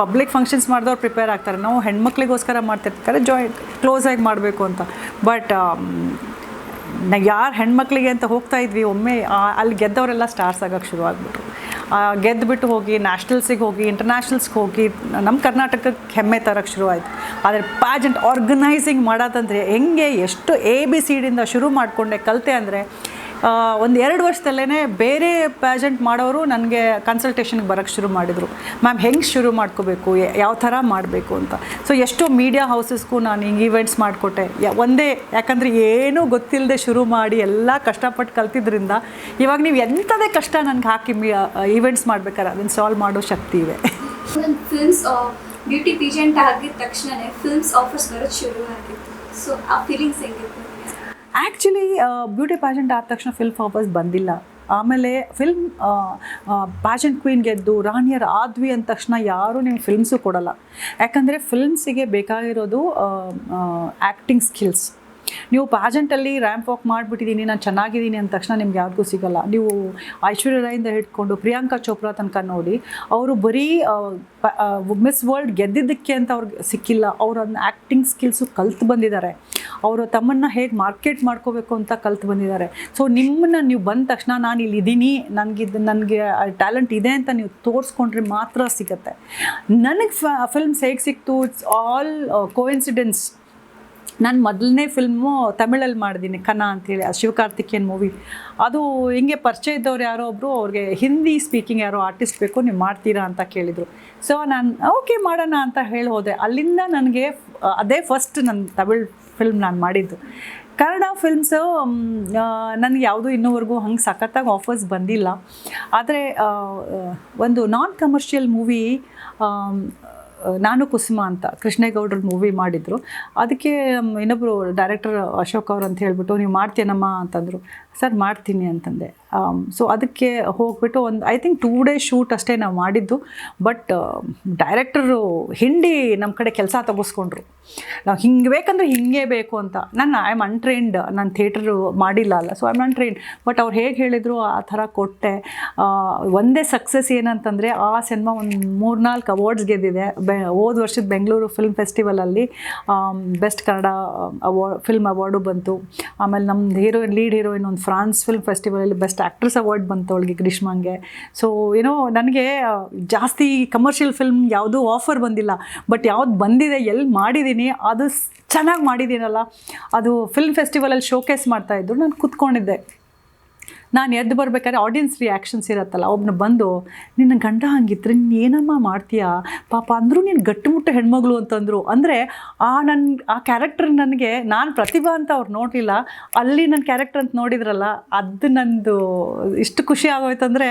[SPEAKER 2] ಪಬ್ಲಿಕ್ ಫಂಕ್ಷನ್ಸ್ ಮಾಡಿದವ್ರು ಪ್ರಿಪೇರ್ ಆಗ್ತಾರೆ, ನಾವು ಹೆಣ್ಮಕ್ಳಿಗೋಸ್ಕರ ಮಾಡ್ತಿರ್ತಾರೆ, ಕ್ಲೋಸಾಗಿ ಮಾಡಬೇಕು ಅಂತ. ಬಟ್ ಯಾರು ಹೆಣ್ಮಕ್ಳಿಗೆ ಅಂತ ಹೋಗ್ತಾ ಇದ್ವಿ, ಒಮ್ಮೆ ಅಲ್ಲಿ ಗೆದ್ದವರೆಲ್ಲ ಸ್ಟಾರ್ಸ್ ಆಗೋಕ್ಕೆ ಶುರು ಆಗಿಬಿಟ್ರು. ಗೆದ್ದುಬಿಟ್ಟು ಹೋಗಿ ನ್ಯಾಷನಲ್ಸಿಗೆ ಹೋಗಿ ಇಂಟರ್ನ್ಯಾಷನಲ್ಸ್ಗೆ ಹೋಗಿ ನಮ್ಮ ಕರ್ನಾಟಕಕ್ಕೆ ಹೆಮ್ಮೆ ತರೋಕ್ಕೆ ಶುರು ಆಯಿತು. ಆದರೆ ಪ್ಯಾಜೆಂಟ್ ಆರ್ಗನೈಸಿಂಗ್ ಮಾಡೋದಂದರೆ ಹೆಂಗೆ, ಎಷ್ಟು ABCಡಿಂದ ಶುರು ಮಾಡಿಕೊಂಡೆ ಕಲಿತೆ ಅಂದರೆ, 1-2 ವರ್ಷದಲ್ಲೇ ಬೇರೆ ಪ್ಯಾಜೆಂಟ್ ಮಾಡೋರು ನನಗೆ ಕನ್ಸಲ್ಟೇಷನ್ಗೆ ಬರೋಕ್ಕೆ ಶುರು ಮಾಡಿದರು. ಮ್ಯಾಮ್ ಹೆಂಗೆ ಶುರು ಮಾಡ್ಕೋಬೇಕು, ಯಾವ ಥರ ಮಾಡಬೇಕು ಅಂತ. ಸೊ ಎಷ್ಟೋ ಮೀಡಿಯಾ ಹೌಸಸ್ಗೂ ನಾನು ಹಿಂಗೆ ಈವೆಂಟ್ಸ್ ಮಾಡಿಕೊಟ್ಟೆ. ಯಾಕಂದರೆ ಏನೂ ಗೊತ್ತಿಲ್ಲದೆ ಶುರು ಮಾಡಿ ಎಲ್ಲ ಕಷ್ಟಪಟ್ಟು ಕಲ್ತಿದ್ರಿಂದ ಇವಾಗ ನೀವು ಎಂಥದೇ ಕಷ್ಟ ನನಗೆ ಹಾಕಿ ಈವೆಂಟ್ಸ್ ಮಾಡ್ಬೇಕಾದ್ರೆ ಅದನ್ನು ಸಾಲ್ವ್ ಮಾಡೋ ಶಕ್ತಿ ಇದೆ.
[SPEAKER 1] ಫಿಲ್ಮ್ಸ್ ಬ್ಯೂಟಿ ಪೇಜೆಂಟ್ ಆಗಿದ ತಕ್ಷಣವೇ ಫಿಲ್ಮ್ಸ್ ಆಫರ್ಸ್ ಬರೋದು ಶುರು ಆಗಿತ್ತು. ಸೊ ಆ ಫೀಲಿಂಗ್ಸ್ ಹೆಂಗಿತ್ತು?
[SPEAKER 2] ಆ್ಯಕ್ಚುಲಿ ಬ್ಯೂಟಿ ಪ್ಯಾಜೆಂಟ್ ಆದ ತಕ್ಷಣ ಫಿಲ್ಮ್ ಆಫರ್ಸ್ ಬಂದಿಲ್ಲ. ಆಮೇಲೆ ಫಿಲ್ಮ್ ಪ್ಯಾಜೆಂಟ್ ಕ್ವೀನ್ ಗೆದ್ದು ರಾಣಿಯರ್ ಆದ್ವಿ ಅಂದ ತಕ್ಷಣ ಯಾರೂ ನಿಮ್ಗೆ ಫಿಲ್ಮ್ಸು ಕೊಡೋಲ್ಲ. ಯಾಕಂದರೆ ಫಿಲ್ಮ್ಸಿಗೆ ಬೇಕಾಗಿರೋದು ಆ್ಯಕ್ಟಿಂಗ್ ಸ್ಕಿಲ್ಸ್. ನೀವು ಪ್ಯಾಜೆಂಟಲ್ಲಿ ರ್ಯಾಂಪ್ ವಾಕ್ ಮಾಡಿಬಿಟ್ಟಿದ್ದೀನಿ, ನಾನು ಚೆನ್ನಾಗಿದ್ದೀನಿ ಅಂದ ತಕ್ಷಣ ನಿಮ್ಗೆ ಯಾರಿಗೂ ಸಿಗೋಲ್ಲ. ನೀವು ಐಶ್ವರ್ಯ ರಾಯಿಂದ ಹಿಡ್ಕೊಂಡು ಪ್ರಿಯಾಂಕಾ ಚೋಪ್ರಾ ತನಕ ನೋಡಿ, ಅವರು ಬರೀ ಮಿಸ್ ವರ್ಲ್ಡ್ ಗೆದ್ದಿದ್ದಕ್ಕೆ ಅಂತ ಅವ್ರಿಗೆ ಸಿಕ್ಕಿಲ್ಲ. ಅವರು ಅದನ್ನ ಆ್ಯಕ್ಟಿಂಗ್ ಸ್ಕಿಲ್ಸು ಕಲ್ತು ಬಂದಿದ್ದಾರೆ. ಅವರು ತಮ್ಮನ್ನು ಹೇಗೆ ಮಾರ್ಕೆಟ್ ಮಾಡ್ಕೋಬೇಕು ಅಂತ ಕಲ್ತು ಬಂದಿದ್ದಾರೆ. ಸೊ ನಿಮ್ಮನ್ನು ನೀವು ಬಂದ ತಕ್ಷಣ ನಾನು ಇಲ್ಲಿ ಇದ್ದೀನಿ, ನನಗೆ ಟ್ಯಾಲೆಂಟ್ ಇದೆ ಅಂತ ನೀವು ತೋರಿಸ್ಕೊಂಡ್ರೆ ಮಾತ್ರ ಸಿಗುತ್ತೆ. ನನಗೆ ಫಿಲ್ಮ್ಸ್ ಹೇಗೆ ಸಿಕ್ತು, ಇಟ್ಸ್ ಆಲ್ ಕೋಇನ್ಸಿಡೆನ್ಸ್. ನಾನು ಮೊದಲನೇ ಫಿಲ್ಮು ತಮಿಳಲ್ಲಿ ಮಾಡಿದ್ದೀನಿ ಕನ್ನ ಅಂತೇಳಿ, ಅದು ಶಿವಕಾರ್ತಿಕೇಯನ್ ಮೂವಿ. ಅದು ಹಿಂಗೆ ಪರಿಚಯ ಇದ್ದವ್ರು ಯಾರೋ ಒಬ್ಬರು ಅವ್ರಿಗೆ ಹಿಂದಿ ಸ್ಪೀಕಿಂಗ್ ಯಾರೋ ಆರ್ಟಿಸ್ಟ್ ಬೇಕು, ನೀವು ಮಾಡ್ತೀರಾ ಅಂತ ಕೇಳಿದರು. ಸೊ ನಾನು ಓಕೆ ಮಾಡೋಣ ಅಂತ ಹೇಳಿ ಹೋದೆ. ಅಲ್ಲಿಂದ ನನಗೆ ಅದೇ ಫಸ್ಟ್ ನನ್ನ ತಮಿಳ್ ಫಿಲ್ಮ್ ನಾನು ಮಾಡಿದ್ದು. ಕನ್ನಡ ಫಿಲ್ಮ್ಸು ನನಗೆ ಯಾವುದೂ ಇನ್ನೂವರೆಗೂ ಹಂಗೆ ಸಖತ್ತಾಗಿ ಆಫರ್ಸ್ ಬಂದಿಲ್ಲ. ಆದರೆ ಒಂದು ನಾನ್ ಕಮರ್ಷಿಯಲ್ ಮೂವಿ ನಾನು ಕುಸುಮ ಅಂತ ಕೃಷ್ಣೇಗೌಡ್ರ ಮೂವಿ ಮಾಡಿದರು. ಅದಕ್ಕೆ ಇನ್ನೊಬ್ಬರು ಡೈರೆಕ್ಟರ್ ಅಶೋಕ್ ಅವ್ರು ಅಂತ ಹೇಳ್ಬಿಟ್ಟು ನೀವು ಮಾಡ್ತೀನಮ್ಮ ಅಂತಂದರು. ಸರ್ ಮಾಡ್ತೀನಿ ಅಂತಂದೆ. ಸೊ ಅದಕ್ಕೆ ಹೋಗ್ಬಿಟ್ಟು ಒಂದು ಐ ಥಿಂಕ್ 2 days ಶೂಟ್ ಅಷ್ಟೇ ನಾವು ಮಾಡಿದ್ದು. ಬಟ್ ಡೈರೆಕ್ಟರು ಹಿಂಡಿ ನಮ್ಮ ಕಡೆ ಕೆಲಸ ತಗೋಸ್ಕೊಂಡ್ರು. ನಾವು ಹಿಂಗೆ ಬೇಕಂದ್ರೆ ಹಿಂಗೆ ಬೇಕು ಅಂತ. ಐ ಆಮ್ ಅನ್ಟ್ರೈನ್ಡ್, ನಾನು ಥಿಯೇಟ್ರು ಮಾಡಿಲ್ಲ ಅಲ್ಲ, so I am untrained. But ಅವ್ರು ಹೇಗೆ ಹೇಳಿದ್ರು ಆ ಥರ ಕೊಟ್ಟೆ. ಒಂದೇ ಸಕ್ಸಸ್ ಏನಂತಂದರೆ ಆ ಸಿನಿಮಾ ಒಂದು 3-4 ಅವಾರ್ಡ್ಸ್ ಗೆದ್ದಿದೆ. ಹೋದ ವರ್ಷದ ಬೆಂಗಳೂರು ಫಿಲ್ಮ್ ಫೆಸ್ಟಿವಲಲ್ಲಿ ಬೆಸ್ಟ್ ಕನ್ನಡ ಫಿಲ್ಮ್ ಅವಾರ್ಡು ಬಂತು. ಆಮೇಲೆ ನಮ್ಮ ಲೀಡ್ ಹೀರೋಯಿನ್ ಒಂದು ಫ್ರಾನ್ಸ್ ಫಿಲ್ಮ್ ಫೆಸ್ಟಿವಲಲ್ಲಿ ಬೆಸ್ಟ್ ಆ್ಯಕ್ಟ್ರೆಸ್ ಅವಾರ್ಡ್ ಬಂತು ಅವಳಿಗೆ, ಗ್ರೀಷ್ಮಾಂಗೆ. ಸೊ ನನಗೆ ಜಾಸ್ತಿ ಕಮರ್ಷಿಯಲ್ ಫಿಲ್ಮ್ ಯಾವುದೂ ಆಫರ್ ಬಂದಿಲ್ಲ. ಬಟ್ ಯಾವ್ದು ಬಂದಿದೆ, ಎಲ್ಲಿ ಮಾಡಿದ್ದೀನಿ, ಅದು ಚೆನ್ನಾಗಿ ಮಾಡಿದ್ದೀನಲ್ಲ, ಅದು ಫಿಲ್ಮ್ ಫೆಸ್ಟಿವಲಲ್ಲಿ ಶೋಕೇಸ್ ಮಾಡ್ತಾಯಿದ್ರು. ನಾನು ಕೂತ್ಕೊಂಡಿದ್ದೆ. ನಾನು ಎದ್ದು ಬರ್ಬೇಕಾದ್ರೆ ಆಡಿಯನ್ಸ್ ರಿಯಾಕ್ಷನ್ಸ್ ಇರುತ್ತಲ್ಲ, ಒಬ್ಬನು ಬಂದು ನಿನ್ನ ಗಂಡ ಹಂಗಿದ್ರೆ ನೀನು ಏನಮ್ಮ ಮಾಡ್ತೀಯಾ ಪಾಪ ಅಂದರೂ ನೀನು ಗಟ್ಟಿಮುಟ್ಟ ಹೆಣ್ಮಗಳು ಅಂತಂದರು. ಅಂದರೆ ಆ ಕ್ಯಾರೆಕ್ಟರ್ ನನಗೆ, ನಾನು ಪ್ರತಿಭಾ ಅಂತ ಅವ್ರು ನೋಡಲಿಲ್ಲ, ಅಲ್ಲಿ ನನ್ನ ಕ್ಯಾರೆಕ್ಟರ್ ಅಂತ ನೋಡಿದ್ರಲ್ಲ, ಅದು ನಂದು ಇಷ್ಟು ಖುಷಿ ಆಗೋಯ್ತಂದರೆ,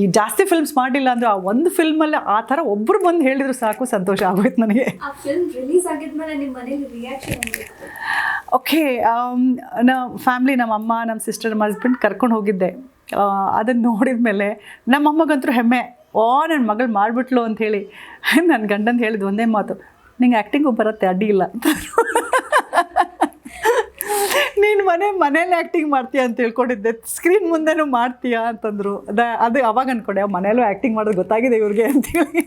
[SPEAKER 2] ಈ ಜಾಸ್ತಿ ಫಿಲ್ಮ್ಸ್ ಮಾಡಿಲ್ಲ ಅಂದರೆ ಆ ಒಂದು ಫಿಲ್ಮಲ್ಲಿ ಆ ಥರ ಒಬ್ಬರು ಬಂದು ಹೇಳಿದ್ರು ಸಾಕು, ಸಂತೋಷ ಆಗೋಯ್ತು ನನಗೆ.
[SPEAKER 1] ಆ ಫಿಲ್ಮ್ ರಿಲೀಸ್ ಆಗಿದ್ಮೇಲೆ ನಿಮ್ಮ ಮನೇಲಿ ರಿಯಾಕ್ಷನ್ ಆಗಿತ್ತು?
[SPEAKER 2] ಓಕೆ, ಫ್ಯಾಮ್ಲಿ, ನಮ್ಮ ಅಮ್ಮ, ನಮ್ಮ ಸಿಸ್ಟರ್, ನಮ್ಮ ಹಸ್ಬೆಂಡ್ ಕರ್ಕೊಂಡು ಹೋಗಿದ್ದೆ. ಅದನ್ನು ನೋಡಿದ ಮೇಲೆ ನಮ್ಮ ಅಮ್ಮಗಂತೂ ಹೆಮ್ಮೆ, ನನ್ನ ಮಗಳು ಮಾಡಿಬಿಟ್ಲು ಅಂಥೇಳಿ. ನನ್ನ ಗಂಡಂದು ಹೇಳಿದ್ದು ಒಂದೇ ಮಾತು, ನಿಂಗೆ ಆ್ಯಕ್ಟಿಂಗು ಬರುತ್ತೆ, ಅಡ್ಡಿ ಇಲ್ಲ ಅಂತ. ನೀನು ಮನೇಲಿ ಆ್ಯಕ್ಟಿಂಗ್ ಮಾಡ್ತೀಯ ಅಂತ ತಿಳ್ಕೊಂಡಿದ್ದೆ, ಸ್ಕ್ರೀನ್ ಮುಂದೆನೂ ಮಾಡ್ತೀಯಾ ಅಂತಂದರು. ಅದು ಅವಾಗ ಅಂದ್ಕೊಂಡೆ, ಮನೇಲೂ ಆ್ಯಕ್ಟಿಂಗ್ ಮಾಡೋದು ಗೊತ್ತಾಗಿದೆ ಇವ್ರಿಗೆ ಅಂತೇಳಿ.